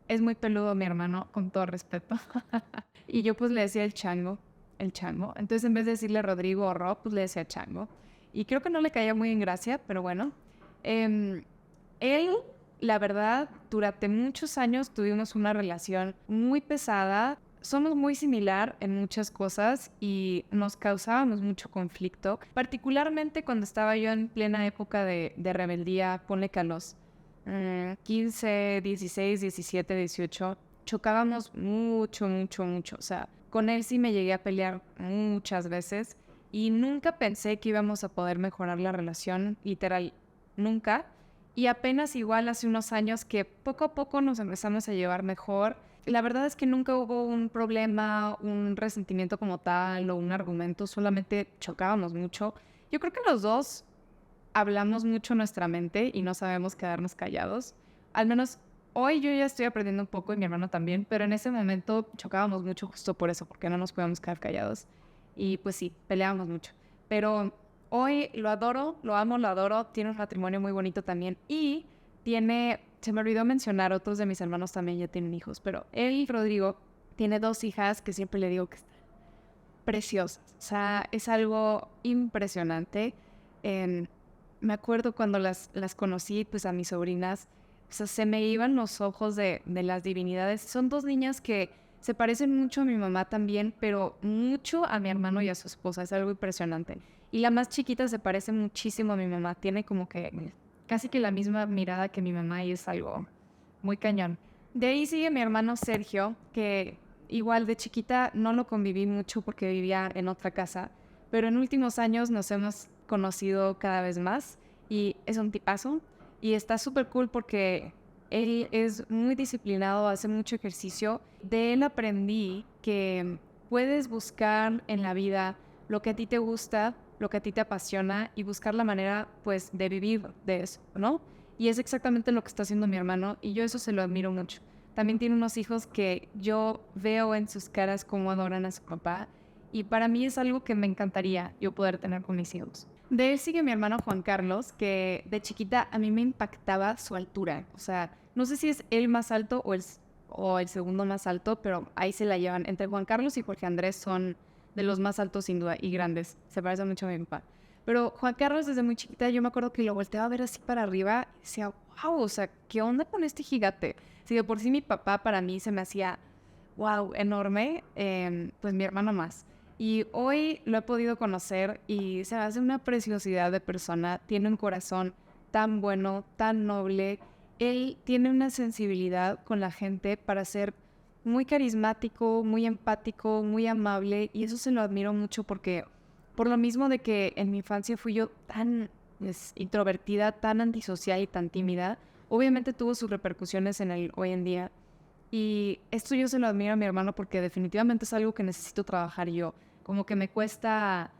es muy peludo mi hermano, con todo respeto. Y yo pues le decía el chango. Entonces en vez de decirle Rodrigo o Rob, pues le decía chango. Y creo que no le caía muy en gracia, pero bueno. Él, la verdad, durante muchos años tuvimos una relación muy pesada. Somos muy similar en muchas cosas y nos causábamos mucho conflicto, particularmente cuando estaba yo en plena época de rebeldía, ponle que a los 15, 16, 17, 18, chocábamos mucho, mucho, mucho. O sea, con él sí me llegué a pelear muchas veces y nunca pensé que íbamos a poder mejorar la relación, literal, nunca. Y apenas igual hace unos años que poco a poco nos empezamos a llevar mejor. La verdad es que nunca hubo un problema, un resentimiento como tal o un argumento, solamente chocábamos mucho. Yo creo que los dos hablamos mucho nuestra mente y no sabemos quedarnos callados. Al menos hoy yo ya estoy aprendiendo un poco y mi hermano también, pero en ese momento chocábamos mucho justo por eso, porque no nos podíamos quedar callados. Y pues sí, peleábamos mucho. Pero hoy lo adoro, lo amo, lo adoro. Tiene un matrimonio muy bonito también y se me olvidó mencionar, otros de mis hermanos también ya tienen hijos, pero él, Rodrigo, tiene 2 hijas que siempre le digo que están preciosas. O sea, es algo impresionante. Me acuerdo cuando las conocí, pues a mis sobrinas, o sea, se me iban los ojos de las divinidades. Son 2 niñas que se parecen mucho a mi mamá también, pero mucho a mi hermano y a su esposa. Es algo impresionante. Y la más chiquita se parece muchísimo a mi mamá. Tiene como que casi que la misma mirada que mi mamá y es algo muy cañón. De ahí sigue mi hermano Sergio, que igual de chiquita no lo conviví mucho porque vivía en otra casa, pero en últimos años nos hemos conocido cada vez más y es un tipazo y está súper cool porque él es muy disciplinado, hace mucho ejercicio. De él aprendí que puedes buscar en la vida lo que a ti te gusta, lo que a ti te apasiona y buscar la manera, pues, de vivir de eso, ¿no? Y es exactamente lo que está haciendo mi hermano y yo eso se lo admiro mucho. También tiene unos hijos que yo veo en sus caras cómo adoran a su papá y para mí es algo que me encantaría yo poder tener con mis hijos. De él sigue mi hermano Juan Carlos, que de chiquita a mí me impactaba su altura. O sea, no sé si es el más alto o el segundo más alto, pero ahí se la llevan. Entre Juan Carlos y Jorge Andrés son de los más altos sin duda y grandes. Se parecen mucho a mi papá. Pero Juan Carlos desde muy chiquita yo me acuerdo que lo volteaba a ver así para arriba y decía, wow, o sea, ¿qué onda con este gigante? Si de por sí mi papá para mí se me hacía, wow, enorme, pues mi hermano más. Y hoy lo he podido conocer y se me hace una preciosidad de persona. Tiene un corazón tan bueno, tan noble. Él tiene una sensibilidad con la gente para ser muy carismático, muy empático, muy amable. Y eso se lo admiro mucho porque por lo mismo de que en mi infancia fui yo tan introvertida, tan antisocial y tan tímida, obviamente tuvo sus repercusiones en el hoy en día. Y esto yo se lo admiro a mi hermano porque definitivamente es algo que necesito trabajar yo. Como que me cuesta,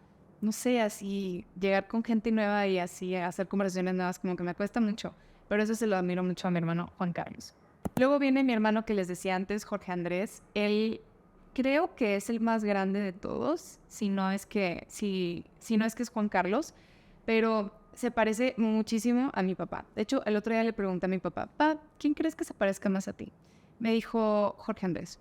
no sé, así llegar con gente nueva y así hacer conversaciones nuevas, como que me cuesta mucho. Pero eso se lo admiro mucho a mi hermano Juan Carlos. Luego viene mi hermano que les decía antes, Jorge Andrés. Él creo que es el más grande de todos, si no es que es Juan Carlos, pero se parece muchísimo a mi papá. De hecho, el otro día le pregunté a mi papá, "Pa, ¿quién crees que se parezca más a ti?" Me dijo Jorge Andrés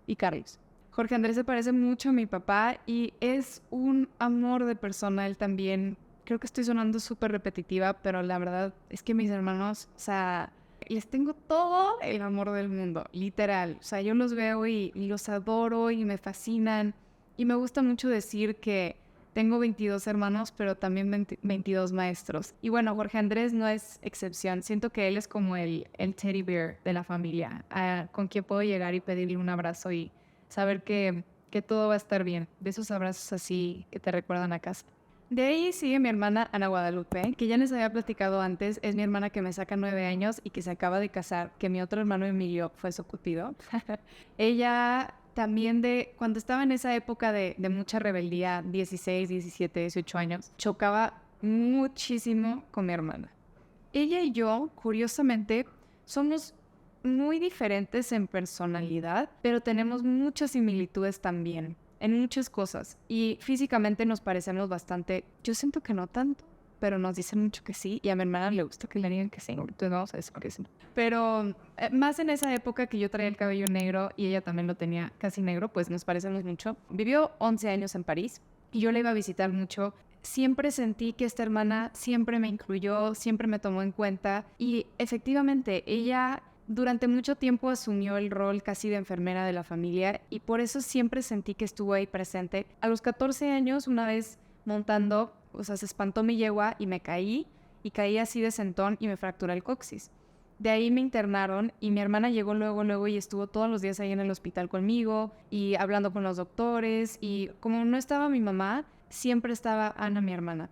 y Carlos. Jorge Andrés se parece mucho a mi papá y es un amor de persona él también. Creo que estoy sonando súper repetitiva, pero la verdad es que mis hermanos, o sea, les tengo todo el amor del mundo, literal. O sea, yo los veo y los adoro y me fascinan. Y me gusta mucho decir que tengo 22 hermanos, pero también 22 maestros. Y bueno, Jorge Andrés no es excepción. Siento que él es como el teddy bear de la familia, con quien puedo llegar y pedirle un abrazo y saber que todo va a estar bien. De esos abrazos así que te recuerdan a casa. De ahí sigue mi hermana Ana Guadalupe, que ya les había platicado antes. Es mi hermana que me saca 9 años y que se acaba de casar, que mi otro hermano Emilio fue su cupido. Ella también cuando estaba en esa época de mucha rebeldía, 16, 17, 18 años, chocaba muchísimo con mi hermana. Ella y yo, curiosamente, somos muy diferentes en personalidad, pero tenemos muchas similitudes también en muchas cosas. Y físicamente nos parecemos bastante. Yo siento que no tanto, pero nos dicen mucho que sí. Y a mi hermana le gusta que le digan que sí. Entonces vamos a decir que sí. Pero más en esa época que yo traía el cabello negro y ella también lo tenía casi negro, pues nos parecemos mucho. Vivió 11 años en París y yo la iba a visitar mucho. Siempre sentí que esta hermana siempre me incluyó, siempre me tomó en cuenta y efectivamente ella durante mucho tiempo asumió el rol casi de enfermera de la familia y por eso siempre sentí que estuvo ahí presente. A los 14 años, una vez montando, o sea, se espantó mi yegua y me caí y caí así de sentón y me fracturé el coxis. De ahí me internaron y mi hermana llegó luego y estuvo todos los días ahí en el hospital conmigo y hablando con los doctores y como no estaba mi mamá, siempre estaba Ana, mi hermana.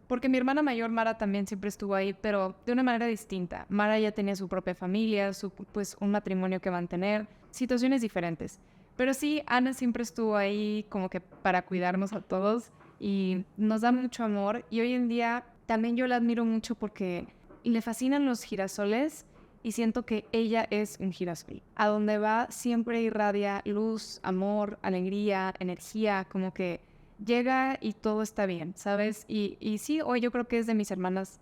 Porque mi hermana mayor, Mara, también siempre estuvo ahí, pero de una manera distinta. Mara ya tenía su propia familia, pues un matrimonio que mantener, situaciones diferentes. Pero sí, Ana siempre estuvo ahí como que para cuidarnos a todos y nos da mucho amor. Y hoy en día también yo la admiro mucho porque le fascinan los girasoles y siento que ella es un girasol. A donde va siempre irradia luz, amor, alegría, energía, como que llega y todo está bien, ¿sabes? Y sí, hoy yo creo que es de mis hermanas,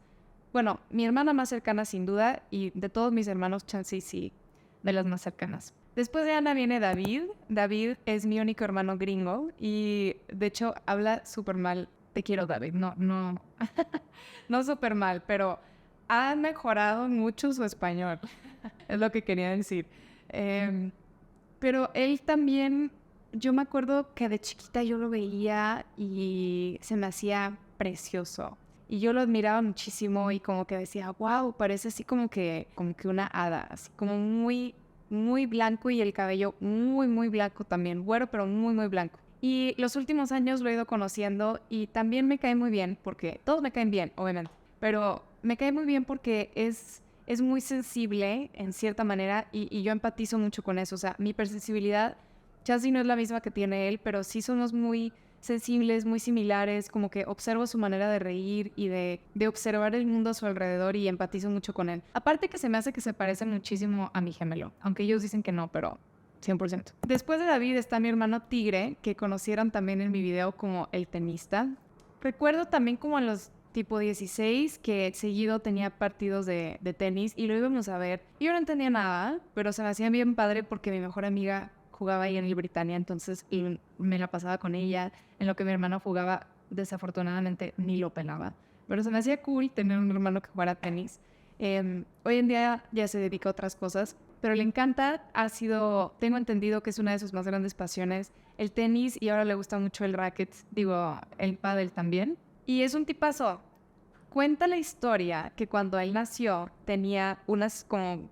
bueno, mi hermana más cercana sin duda, y de todos mis hermanos, chance y sí, de las más cercanas. Después de Ana viene David. David es mi único hermano gringo y de hecho habla súper mal. Te quiero, David. No, no súper mal, pero ha mejorado mucho su español. Es lo que quería decir. Pero él también, yo me acuerdo que de chiquita yo lo veía y se me hacía precioso. Y yo lo admiraba muchísimo y como que decía, wow, parece así como que una hada, así como muy, muy blanco y el cabello muy blanco también, güero, pero muy blanco. Y los últimos años lo he ido conociendo y también me cae muy bien, porque todos me caen bien, obviamente, pero me cae muy bien porque es muy sensible en cierta manera y yo empatizo mucho con eso. O sea, mi hipersensibilidad casi no es la misma que tiene él, pero sí somos muy sensibles, muy similares, como que observo su manera de reír y de observar el mundo a su alrededor y empatizo mucho con él. Aparte que se me hace que se parece muchísimo a mi gemelo, aunque ellos dicen que no, pero 100%. Después de David está mi hermano Tigre, que conocieron también en mi video como el tenista. Recuerdo también como a los tipo 16 que seguido tenía partidos de tenis y lo íbamos a ver. Yo no entendía nada, pero se me hacía bien padre porque mi mejor amiga jugaba ahí en el Britannia, entonces me la pasaba con ella. En lo que mi hermano jugaba, desafortunadamente ni lo pelaba. Pero se me hacía cool tener un hermano que jugara tenis. Hoy en día ya se dedica a otras cosas, pero le encanta, tengo entendido que es una de sus más grandes pasiones, el tenis y ahora le gusta mucho el racket, el pádel también. Y es un tipazo. Cuenta la historia que cuando él nació tenía unas como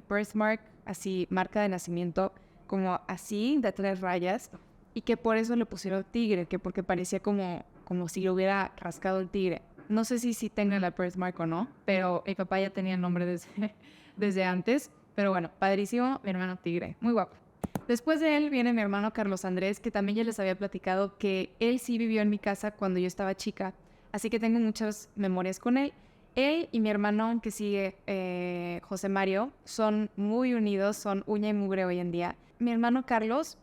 birthmark, así, marca de nacimiento, como así, de 3 rayas, y que por eso le pusieron tigre, que porque parecía como si lo hubiera rascado el tigre. No sé si tenga la birthmark o no, pero mi papá ya tenía el nombre desde antes. Pero bueno, padrísimo, mi hermano tigre, muy guapo. Después de él viene mi hermano Carlos Andrés, que también ya les había platicado que él sí vivió en mi casa cuando yo estaba chica, así que tengo muchas memorias con él. Él y mi hermano, que sigue, José Mario, son muy unidos, son uña y mugre hoy en día. Mi hermano Carlos,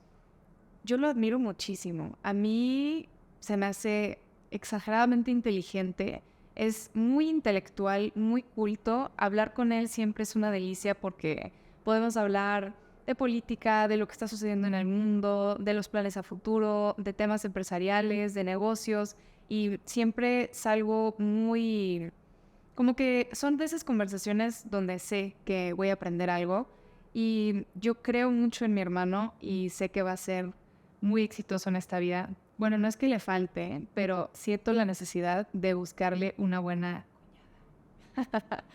yo lo admiro muchísimo. A mí se me hace exageradamente inteligente, Es muy intelectual, muy culto. Hablar con él siempre es una delicia porque podemos hablar de política, de lo que está sucediendo en el mundo, de los planes a futuro, de temas empresariales, de negocios, y siempre salgo muy... Como que son de esas conversaciones donde sé que voy a aprender algo, y yo creo mucho en mi hermano y sé que va a ser muy exitoso en esta vida. Bueno, no es que le falte, pero siento la necesidad de buscarle una buena...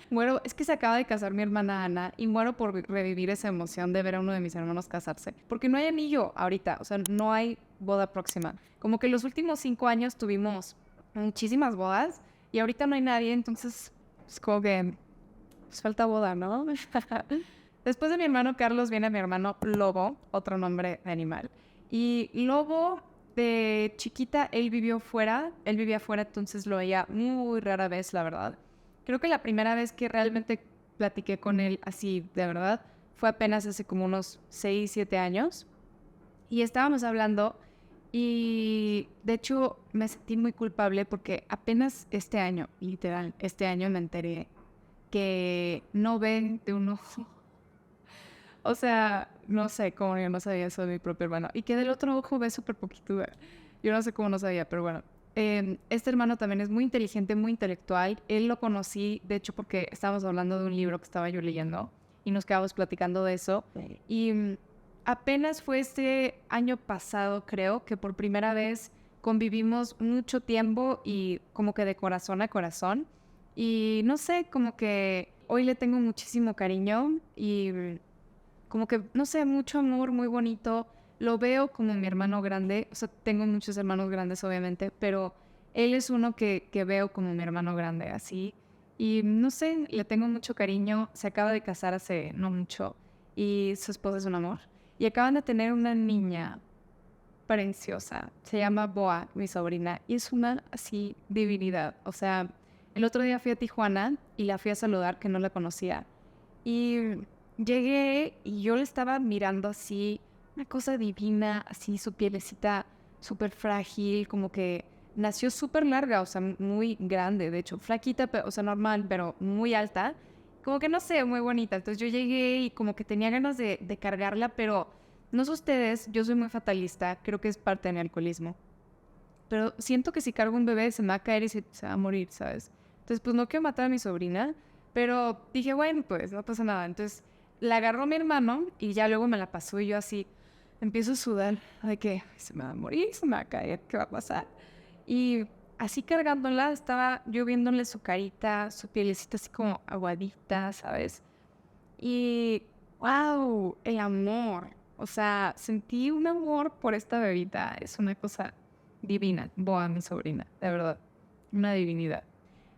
Muero, es que se acaba de casar mi hermana Ana y muero por revivir esa emoción de ver a uno de mis hermanos casarse. Porque no hay anillo ahorita, o sea, no hay boda próxima. Como que los últimos 5 años tuvimos muchísimas bodas y ahorita no hay nadie, entonces es como que pues falta boda, ¿no? Después de mi hermano Carlos viene mi hermano Lobo, otro nombre de animal. Y Lobo, de chiquita, él vivía fuera, entonces lo veía muy rara vez, la verdad. Creo que la primera vez que realmente platiqué con él así, de verdad, fue apenas hace como unos 6, 7 años. Y estábamos hablando y de hecho me sentí muy culpable porque apenas este año, literal, este año me enteré que no ven de un ojo. O sea, no sé cómo yo no sabía eso de mi propio hermano. Y que del otro ojo ve súper poquito. Yo no sé cómo no sabía, pero bueno. Este hermano también es muy inteligente, muy intelectual. Él lo conocí, de hecho, porque estábamos hablando de un libro que estaba yo leyendo y nos quedamos platicando de eso. Y apenas fue este año pasado, creo, que por primera vez convivimos mucho tiempo y como que de corazón a corazón. Y no sé, como que hoy le tengo muchísimo cariño y como que, no sé, mucho amor, muy bonito. Lo veo como mi hermano grande. O sea, tengo muchos hermanos grandes, obviamente, pero él es uno que veo como mi hermano grande, así. Y no sé, le tengo mucho cariño. Se acaba de casar hace no mucho y su esposa es un amor. Y acaban de tener una niña preciosa. Se llama Boa, mi sobrina, y es una así divinidad. O sea, el otro día fui a Tijuana y la fui a saludar, que no la conocía. Y llegué y yo le estaba mirando así, una cosa divina, así su pielecita súper frágil, como que nació súper larga, o sea, muy grande, de hecho, flaquita, o sea, normal, pero muy alta, como que no sé, muy bonita. Entonces yo llegué y como que tenía ganas de cargarla, pero no sé ustedes, yo soy muy fatalista, creo que es parte de mi alcoholismo, pero siento que si cargo un bebé se me va a caer y se va a morir, ¿sabes? Entonces, pues no quiero matar a mi sobrina, pero dije, bueno, pues no pasa nada. Entonces, la agarró mi hermano y ya luego me la pasó y yo así empiezo a sudar de que se me va a morir, se me va a caer, ¿qué va a pasar? Y así cargándola, estaba yo viéndole su carita, su pielecita así como aguadita, ¿sabes? Y, wow, el amor. O sea, sentí un amor por esta bebita. Es una cosa divina. Boa, mi sobrina, de verdad. Una divinidad.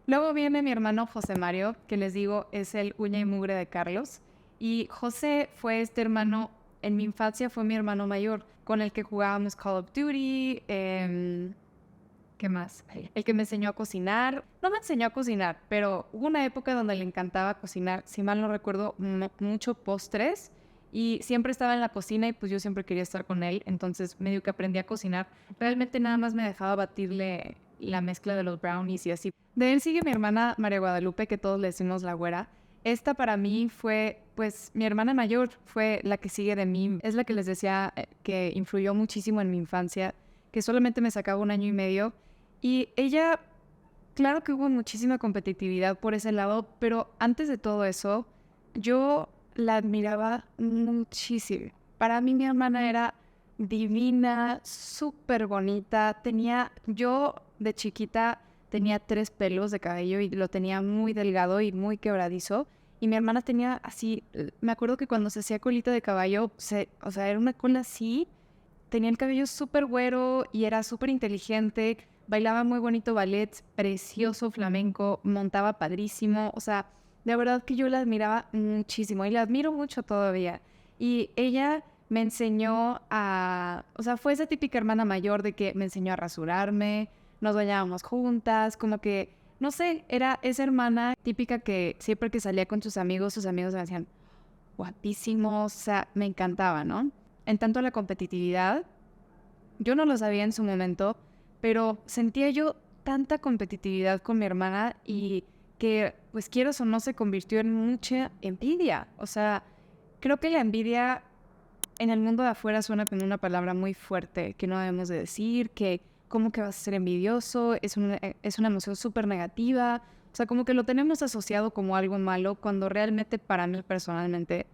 Luego viene mi hermano José Mario, que les digo es el uña y mugre de Carlos. Y José fue este hermano, en mi infancia fue mi hermano mayor, con el que jugábamos Call of Duty. ¿Qué más? El que me enseñó a cocinar. No me enseñó a cocinar, pero hubo una época donde le encantaba cocinar, si mal no recuerdo, mucho postres. Y siempre estaba en la cocina y pues yo siempre quería estar con él. Entonces medio que aprendí a cocinar. Realmente nada más me dejaba batirle la mezcla de los brownies y así. De él sigue mi hermana María Guadalupe, que todos le decimos la güera. Esta para mí fue, pues, mi hermana mayor, fue la que sigue de mí. Es la que les decía que influyó muchísimo en mi infancia, que solamente me sacaba 1 año y medio. Y ella, claro que hubo muchísima competitividad por ese lado, pero antes de todo eso, yo la admiraba muchísimo. Para mí mi hermana era divina, súper bonita. Yo de chiquita tenía 3 pelos de cabello y lo tenía muy delgado y muy quebradizo. Y mi hermana tenía así, me acuerdo que cuando se hacía colita de caballo, o sea, era una cola así, tenía el cabello súper güero y era súper inteligente, bailaba muy bonito ballet, precioso flamenco, montaba padrísimo, o sea, de verdad que yo la admiraba muchísimo y la admiro mucho todavía. Y ella me enseñó o sea, fue esa típica hermana mayor de que me enseñó a rasurarme, nos bañábamos juntas, como que, no sé, era esa hermana típica que siempre que salía con sus amigos me decían, guapísimos, o sea, me encantaba, ¿no? En tanto la competitividad, yo no lo sabía en su momento, pero sentía yo tanta competitividad con mi hermana y que, pues quieras o no, se convirtió en mucha envidia. O sea, creo que la envidia en el mundo de afuera suena como una palabra muy fuerte que no debemos de decir, que cómo que vas a ser envidioso, es una emoción súper negativa. O sea, como que lo tenemos asociado como algo malo, cuando realmente para mí personalmente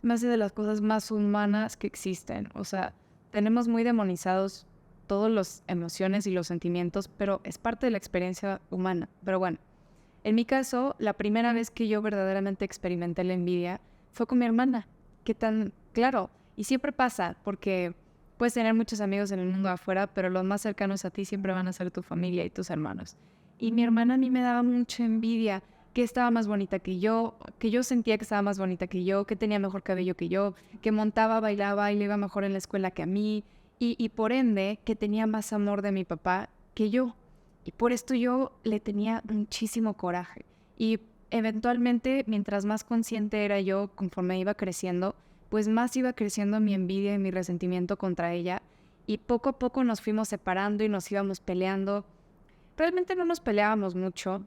me hace de las cosas más humanas que existen. O sea, tenemos muy demonizados todas las emociones y los sentimientos, pero es parte de la experiencia humana. Pero bueno, en mi caso, la primera vez que yo verdaderamente experimenté la envidia fue con mi hermana. ¿Qué tan claro? Y siempre pasa, porque puedes tener muchos amigos en el mundo afuera, pero los más cercanos a ti siempre van a ser tu familia y tus hermanos. Y mi hermana a mí me daba mucha envidia, que estaba más bonita que yo sentía que estaba más bonita que yo, que tenía mejor cabello que yo, que montaba, bailaba y le iba mejor en la escuela que a mí, y por ende que tenía más amor de mi papá que yo. Y por esto yo le tenía muchísimo coraje. Y eventualmente, mientras más consciente era yo conforme iba creciendo, pues más iba creciendo mi envidia y mi resentimiento contra ella. Y poco a poco nos fuimos separando y nos íbamos peleando. Realmente no nos peleábamos mucho,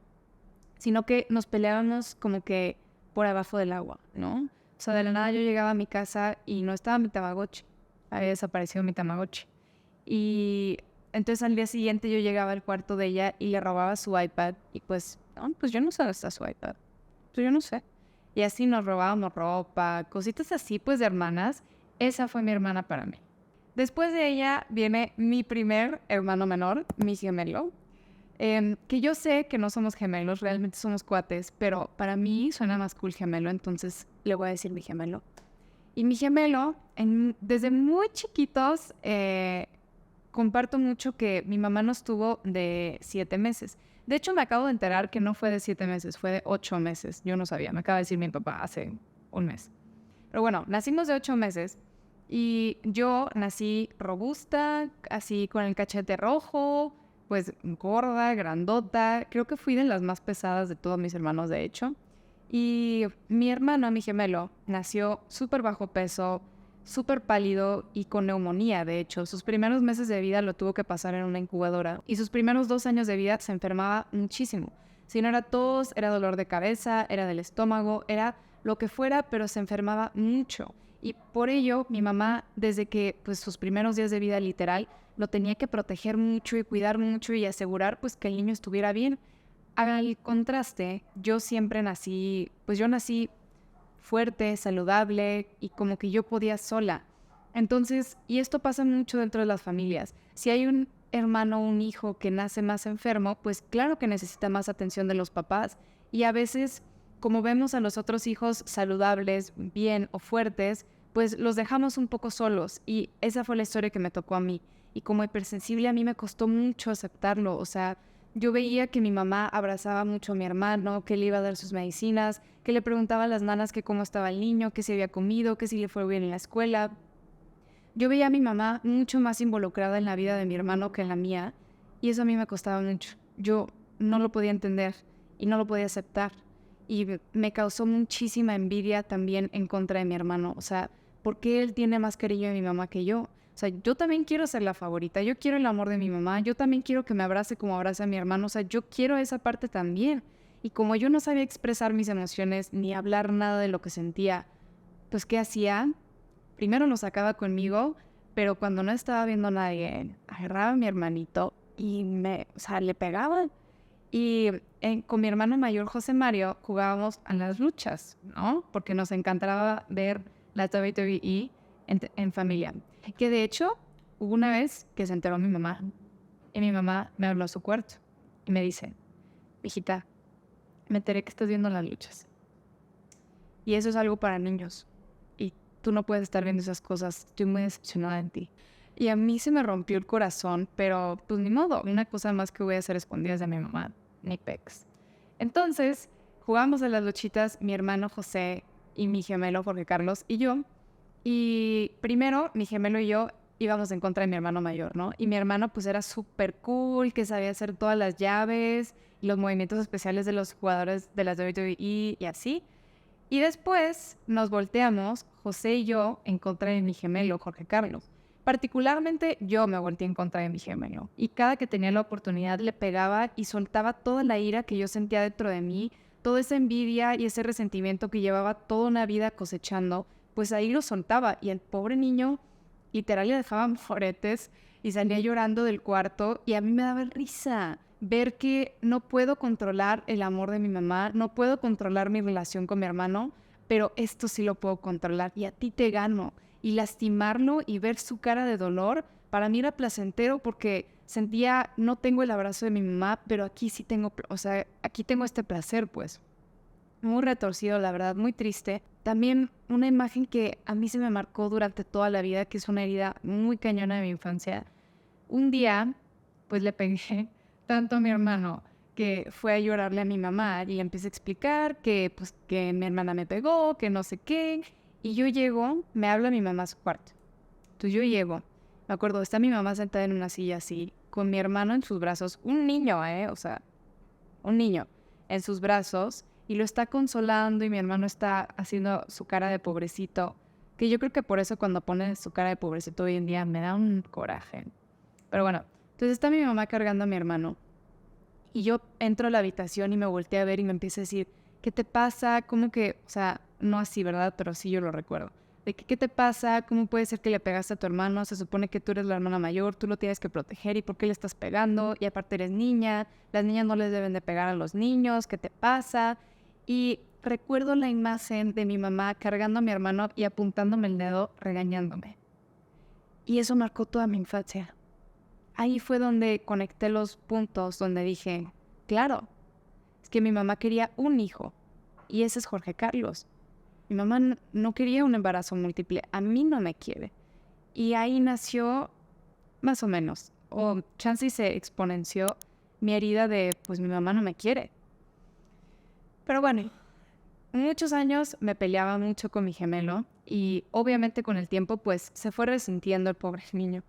sino que nos peleábamos como que por abajo del agua, ¿no? O sea, de la nada yo llegaba a mi casa y no estaba mi Tamagotchi. Había desaparecido mi Tamagotchi. Y entonces al día siguiente yo llegaba al cuarto de ella y le robaba su iPad. Y pues, no, pues yo no sé dónde está su iPad. Pues yo no sé. Y así nos robábamos ropa, cositas así, pues de hermanas. Esa fue mi hermana para mí. Después de ella viene mi primer hermano menor, mi gemelo. Que yo sé que no somos gemelos, realmente somos cuates, pero para mí suena más cool gemelo, entonces le voy a decir mi gemelo. Y mi gemelo, desde muy chiquitos, comparto mucho que mi mamá nos tuvo de 7 meses. De hecho, me acabo de enterar que no fue de 7 meses, fue de 8 meses. Yo no sabía, me acaba de decir mi papá hace un mes. Pero bueno, nacimos de 8 meses y yo nací robusta, así con el cachete rojo, pues gorda, grandota. Creo que fui de las más pesadas de todos mis hermanos, de hecho. Y mi hermano, mi gemelo, nació súper bajo peso, súper pálido y con neumonía, de hecho. Sus primeros meses de vida lo tuvo que pasar en una incubadora y sus primeros 2 años de vida se enfermaba muchísimo. Si no era tos, era dolor de cabeza, era del estómago, era lo que fuera, pero se enfermaba mucho. Y por ello, mi mamá, desde que pues, sus primeros días de vida literal, lo tenía que proteger mucho y cuidar mucho y asegurar pues, que el niño estuviera bien. Al contraste, yo siempre nací, pues yo nací fuerte, saludable y como que yo podía sola. Entonces, y esto pasa mucho dentro de las familias. Si hay un hermano o un hijo que nace más enfermo, pues claro que necesita más atención de los papás. Y a veces, como vemos a los otros hijos saludables, bien o fuertes, pues los dejamos un poco solos. Y esa fue la historia que me tocó a mí. Y como hipersensible a mí me costó mucho aceptarlo. O sea, yo veía que mi mamá abrazaba mucho a mi hermano, que le iba a dar sus medicinas, que le preguntaba a las nanas que cómo estaba el niño, que si había comido, que si le fue bien en la escuela. Yo veía a mi mamá mucho más involucrada en la vida de mi hermano que en la mía, y eso a mí me costaba mucho. Yo no lo podía entender y no lo podía aceptar. Y me causó muchísima envidia también en contra de mi hermano. O sea, ¿por qué él tiene más cariño de mi mamá que yo? O sea, yo también quiero ser la favorita, yo quiero el amor de mi mamá, yo también quiero que me abrace como abraza a mi hermano, o sea, yo quiero esa parte también. Y como yo no sabía expresar mis emociones ni hablar nada de lo que sentía, pues ¿qué hacía? Primero lo sacaba conmigo, pero cuando no estaba viendo a nadie, agarraba a mi hermanito y o sea, le pegaba. Y con mi hermano mayor, José Mario, jugábamos a las luchas, ¿no? Porque nos encantaba ver la WWE en familia. Que de hecho, hubo una vez que se enteró mi mamá y mi mamá me habló a su cuarto y me dice, hijita, me enteré que estás viendo las luchas. Y eso es algo para niños. Y tú no puedes estar viendo esas cosas. Estoy muy decepcionada en ti. Y a mí se me rompió el corazón, pero pues ni modo. Una cosa más que voy a hacer escondidas de mi mamá, ni pex. Entonces, jugamos a las luchitas mi hermano José y mi gemelo Jorge Carlos y yo. Y primero, mi gemelo y yo íbamos en contra de mi hermano mayor, ¿no? Y mi hermano pues era súper cool, que sabía hacer todas las llaves y los movimientos especiales de los jugadores de las WWE y así. Y después nos volteamos, José y yo, en contra de mi gemelo, Jorge Carlos. particularmente yo me volteé en contra de mi gemelo. Y cada que tenía la oportunidad le pegaba y soltaba toda la ira que yo sentía dentro de mí, toda esa envidia y ese resentimiento que llevaba toda una vida cosechando, pues ahí lo soltaba. Y el pobre niño literal le dejaban moretes y salía llorando del cuarto y a mí me daba risa ver que no puedo controlar el amor de mi mamá, no puedo controlar mi relación con mi hermano, pero esto sí lo puedo controlar y a ti te gano. Y lastimarlo y ver su cara de dolor, para mí era placentero porque sentía, no tengo el abrazo de mi mamá, pero aquí sí tengo, o sea, aquí tengo este placer, pues. Muy retorcido, la verdad, muy triste. También una imagen que a mí se me marcó durante toda la vida, que es una herida muy cañona de mi infancia. Un día, pues le pegué tanto a mi hermano que fue a llorarle a mi mamá y le empecé a explicar que, pues, que mi hermana me pegó, que no sé qué. Y yo llego, me habla mi mamá a su cuarto. Entonces yo llego, me acuerdo, está mi mamá sentada en una silla así, con mi hermano en sus brazos, un niño, o sea, un niño en sus brazos, y lo está consolando y mi hermano está haciendo su cara de pobrecito, que yo creo que por eso cuando pone su cara de pobrecito hoy en día me da un coraje. Pero bueno, entonces está mi mamá cargando a mi hermano y yo entro a la habitación y me volteé a ver y me empieza a decir, ¿qué te pasa? ¿Cómo que, o sea, no así, ¿verdad? Pero sí yo lo recuerdo. De que, ¿qué te pasa? ¿Cómo puede ser que le pegaste a tu hermano? Se supone que tú eres la hermana mayor, tú lo tienes que proteger, ¿y por qué le estás pegando? Y aparte eres niña, las niñas no les deben de pegar a los niños, ¿qué te pasa? Y recuerdo la imagen de mi mamá cargando a mi hermano y apuntándome el dedo, regañándome. Y eso marcó toda mi infancia. Ahí fue donde conecté los puntos, donde dije, claro, es que mi mamá quería un hijo, y ese es Jorge Carlos. Mi mamá no quería un embarazo múltiple, a mí no me quiere. Y ahí nació, más o menos, o chance y se exponenció mi herida de, pues mi mamá no me quiere. Pero bueno, muchos años me peleaba mucho con mi gemelo y obviamente con el tiempo pues se fue resintiendo el pobre niño.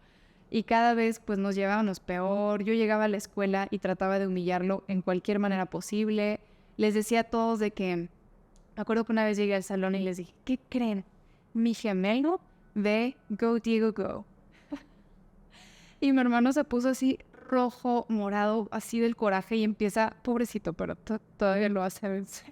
Y cada vez pues nos llevábamos peor. Yo llegaba a la escuela y trataba de humillarlo en cualquier manera posible. Les decía a todos de que, me acuerdo que una vez llegué al salón y les dije, ¿qué creen? Mi gemelo ve Go Diego Go. Y mi hermano se puso así rojo, morado, así del coraje y empieza, pobrecito, pero todavía lo hace a veces.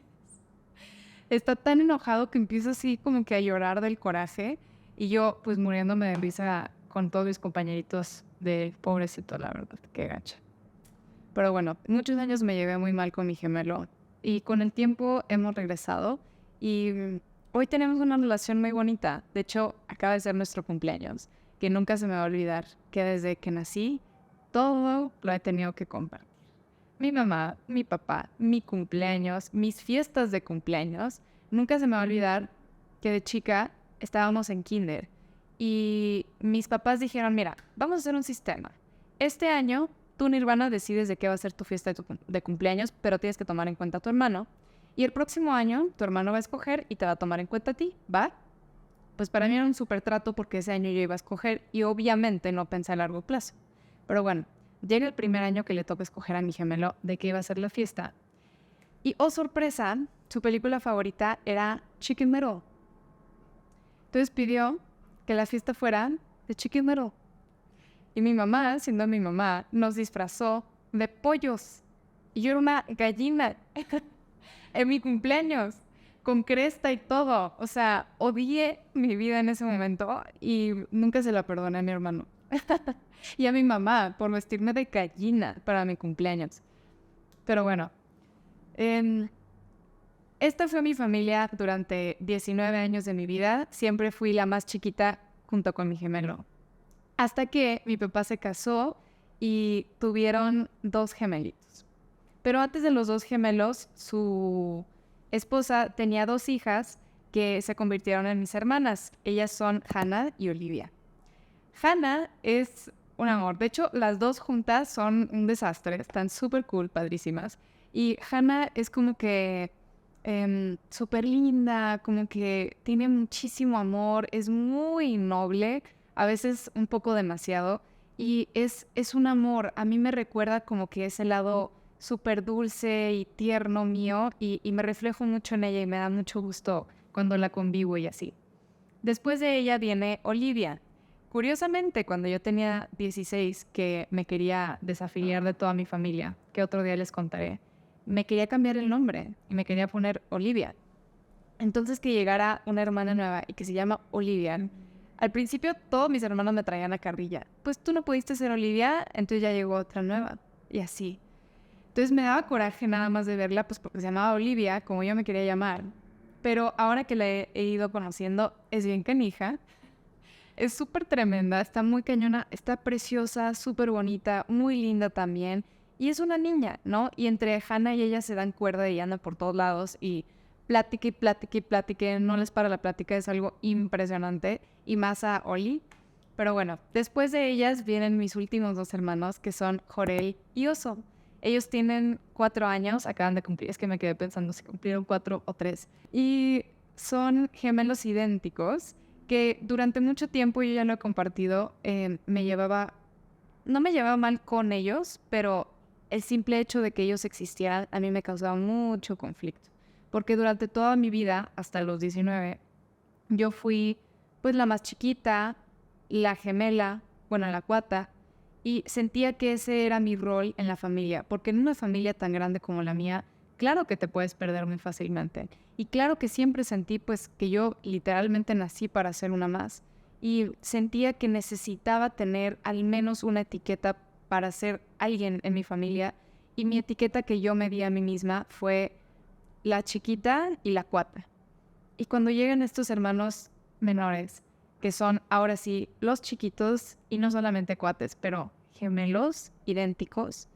Está tan enojado que empieza así como que a llorar del coraje y yo pues muriéndome de risa con todos mis compañeritos de pobrecito, la verdad, qué gacha. Pero bueno, muchos años me llevé muy mal con mi gemelo y con el tiempo hemos regresado y hoy tenemos una relación muy bonita. De hecho, acaba de ser nuestro cumpleaños, que nunca se me va a olvidar, que desde que nací todo lo he tenido que compartir. Mi mamá, mi papá, mi cumpleaños, mis fiestas de cumpleaños. Nunca se me va a olvidar que de chica estábamos en kinder y mis papás dijeron, mira, vamos a hacer un sistema. Este año tú, Nirvana, decides de qué va a ser tu fiesta de cumpleaños, pero tienes que tomar en cuenta a tu hermano. Y el próximo año tu hermano va a escoger y te va a tomar en cuenta a ti, ¿va? Pues para mí era un súper trato porque ese año yo iba a escoger y obviamente no pensé a largo plazo. Pero bueno, llega el primer año que le toca escoger a mi gemelo de qué iba a ser la fiesta. Y, oh sorpresa, su película favorita era Chicken Little. Entonces pidió que la fiesta fuera de Chicken Little. Y mi mamá, siendo mi mamá, nos disfrazó de pollos. Y yo era una gallina en mi cumpleaños, con cresta y todo. O sea, odié mi vida en ese momento y nunca se la perdoné a mi hermano. Y a mi mamá por vestirme de gallina para mi cumpleaños. Pero bueno, esta fue mi familia durante 19 años de mi vida. Siempre fui la más chiquita junto con mi gemelo. Hasta que mi papá se casó y tuvieron 2 gemelitos. Pero antes de los 2 gemelos, su esposa tenía 2 hijas que se convirtieron en mis hermanas. Ellas son Hannah y Olivia. Hannah es un amor. De hecho, las 2 juntas son un desastre. Están súper cool, padrísimas. Y Hannah es como que súper linda, como que tiene muchísimo amor, es muy noble, a veces un poco demasiado. Y es un amor. A mí me recuerda como que ese lado súper dulce y tierno mío. Y me reflejo mucho en ella y me da mucho gusto cuando la convivo y así. Después de ella viene Olivia. curiosamente, cuando yo tenía 16, que me quería desafiliar de toda mi familia, que otro día les contaré, me quería cambiar el nombre y me quería poner Olivia. Entonces que llegara una hermana nueva y que se llama Olivia, al principio todos mis hermanos me traían a carrilla. Pues tú no pudiste ser Olivia, entonces ya llegó otra nueva. Y así. Entonces me daba coraje nada más de verla, pues porque se llamaba Olivia, como yo me quería llamar. Pero ahora que la he ido conociendo, es bien canija. Es súper tremenda, está muy cañona, está preciosa, súper bonita, muy linda también. Y es una niña, ¿no? Y entre Hannah y ella se dan cuerda y andan por todos lados y plática y plática y plática, no les para la plática, es algo impresionante. Y más a Oli. Pero bueno, después de ellas vienen mis últimos 2 hermanos, que son Jorel y Oso. Ellos tienen 4 años, acaban de cumplir, es que me quedé pensando si cumplieron 4 o 3. Y son gemelos idénticos que durante mucho tiempo yo ya lo he compartido, no me llevaba mal con ellos, pero el simple hecho de que ellos existieran a mí me causaba mucho conflicto. Porque durante toda mi vida, hasta los 19, yo fui pues la más chiquita, la gemela, bueno, la cuata, y sentía que ese era mi rol en la familia, porque en una familia tan grande como la mía, claro que te puedes perder muy fácilmente. Y claro que siempre sentí pues que yo literalmente nací para ser una más. Y sentía que necesitaba tener al menos una etiqueta para ser alguien en mi familia. Y mi etiqueta que yo me di a mí misma fue la chiquita y la cuata. Y cuando llegan estos hermanos menores, que son ahora sí los chiquitos y no solamente cuates, pero gemelos idénticos,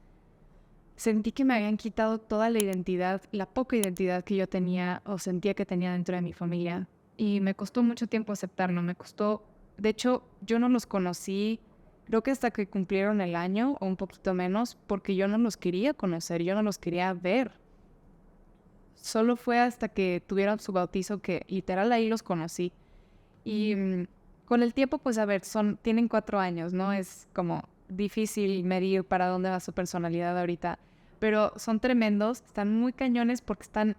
sentí que me habían quitado toda la identidad, la poca identidad que yo tenía o sentía que tenía dentro de mi familia. Y me costó mucho tiempo aceptarlo, de hecho, yo no los conocí, creo que hasta que cumplieron el año o un poquito menos, porque yo no los quería conocer, yo no los quería ver. Solo fue hasta que tuvieron su bautizo que literal ahí los conocí. Y con el tiempo, pues a ver, tienen 4 años, ¿no? Es como difícil medir para dónde va su personalidad ahorita. Pero son tremendos, están muy cañones porque están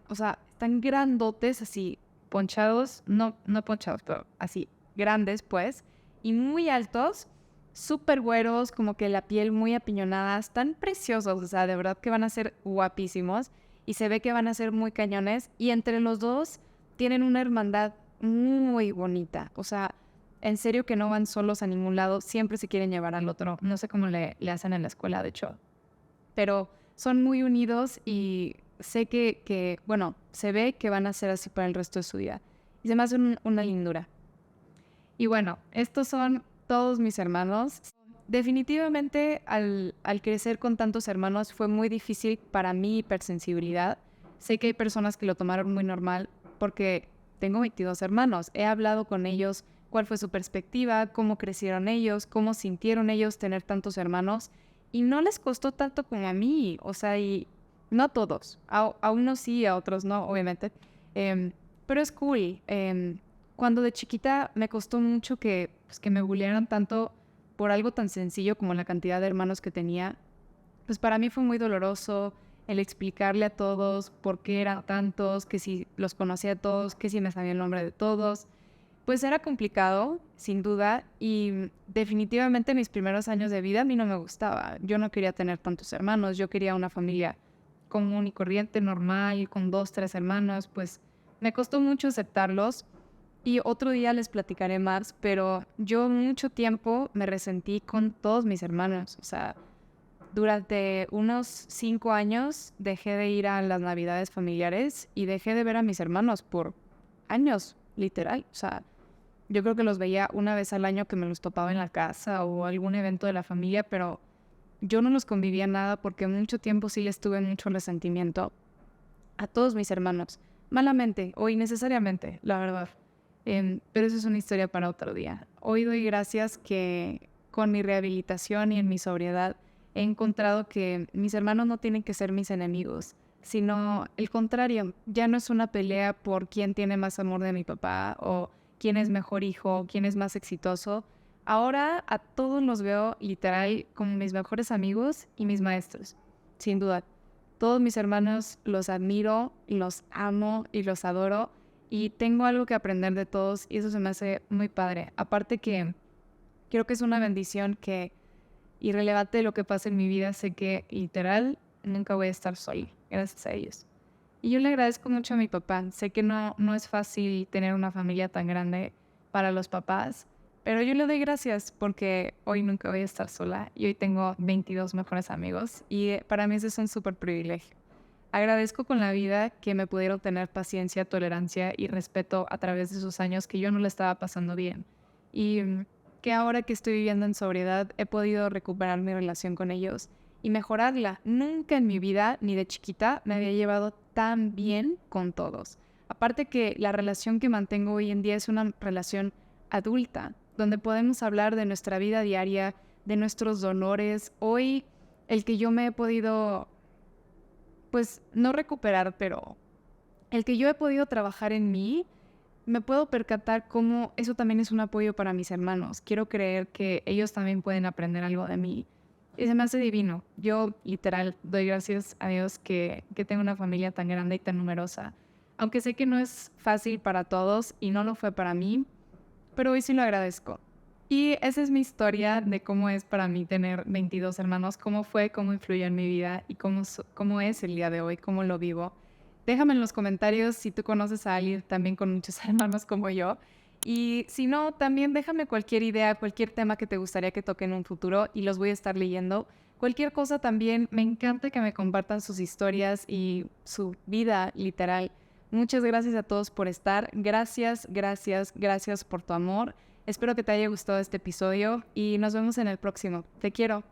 grandotes, así, ponchados, no ponchados, pero así, grandes, pues, y muy altos, súper güeros, como que la piel muy apiñonada, están preciosos, o sea, de verdad que van a ser guapísimos y se ve que van a ser muy cañones y entre los dos tienen una hermandad muy bonita, o sea, en serio que no van solos a ningún lado, siempre se quieren llevar al otro, no sé cómo le hacen en la escuela, de hecho, pero son muy unidos y sé bueno, se ve que van a ser así para el resto de su vida. Y se me hace una lindura. Y bueno, estos son todos mis hermanos. Definitivamente al crecer con tantos hermanos fue muy difícil para mi hipersensibilidad. Sé que hay personas que lo tomaron muy normal porque tengo 22 hermanos. He hablado con ellos cuál fue su perspectiva, cómo crecieron ellos, cómo sintieron ellos tener tantos hermanos. Y no les costó tanto como a mí, o sea, y no a todos, a unos sí, a otros no, obviamente, pero es cool. Cuando de chiquita me costó mucho que me bullearan tanto por algo tan sencillo como la cantidad de hermanos que tenía, pues para mí fue muy doloroso el explicarle a todos por qué eran tantos, que si los conocía a todos, que si me sabía el nombre de todos. Pues era complicado, sin duda, y definitivamente mis primeros años de vida a mí no me gustaba. Yo no quería tener tantos hermanos, yo quería una familia común y corriente, normal, con 2, 3 hermanos, pues me costó mucho aceptarlos y otro día les platicaré más, pero yo mucho tiempo me resentí con todos mis hermanos, o sea, durante unos 5 años dejé de ir a las navidades familiares y dejé de ver a mis hermanos por años, literal, o sea, yo creo que los veía una vez al año que me los topaba en la casa o algún evento de la familia, pero yo no los convivía nada porque mucho tiempo sí les tuve mucho resentimiento a todos mis hermanos, malamente o innecesariamente, la verdad. Pero eso es una historia para otro día. Hoy doy gracias que con mi rehabilitación y en mi sobriedad he encontrado que mis hermanos no tienen que ser mis enemigos, sino el contrario. Ya no es una pelea por quién tiene más amor de mi papá o quién es mejor hijo, quién es más exitoso. Ahora a todos los veo literal como mis mejores amigos y mis maestros, sin duda. Todos mis hermanos los admiro, los amo y los adoro y tengo algo que aprender de todos y eso se me hace muy padre. Aparte que Creo que es una bendición que, irrelevante de lo que pase en mi vida, sé que literal nunca voy a estar sola, gracias a ellos. Y yo le agradezco mucho a mi papá. Sé que no es fácil tener una familia tan grande para los papás, pero yo le doy gracias porque hoy nunca voy a estar sola y hoy tengo 22 mejores amigos y para mí ese es un súper privilegio. Agradezco con la vida que me pudieron tener paciencia, tolerancia y respeto a través de esos años que yo no le estaba pasando bien. Y que ahora que estoy viviendo en sobriedad he podido recuperar mi relación con ellos y mejorarla. Nunca en mi vida, ni de chiquita, me había llevado tan bien con todos. Aparte que la relación que mantengo hoy en día es una relación adulta, donde podemos hablar de nuestra vida diaria, de nuestros dolores. Hoy, el que yo me he podido, pues no recuperar, pero el que yo he podido trabajar en mí, me puedo percatar cómo eso también es un apoyo para mis hermanos. Quiero creer que ellos también pueden aprender algo de mí. Y se me hace divino. Yo, literal, doy gracias a Dios que tengo una familia tan grande y tan numerosa. Aunque sé que no es fácil para todos y no lo fue para mí, pero hoy sí lo agradezco. Y esa es mi historia de cómo es para mí tener 22 hermanos, cómo fue, cómo influyó en mi vida y cómo es el día de hoy, cómo lo vivo. Déjame en los comentarios si tú conoces a alguien también con muchos hermanos como yo. Y si no, también déjame cualquier idea, cualquier tema que te gustaría que toque en un futuro y los voy a estar leyendo. Cualquier cosa también, me encanta que me compartan sus historias y su vida literal. Muchas gracias a todos por estar. Gracias, gracias, gracias por tu amor. Espero que te haya gustado este episodio y nos vemos en el próximo. Te quiero.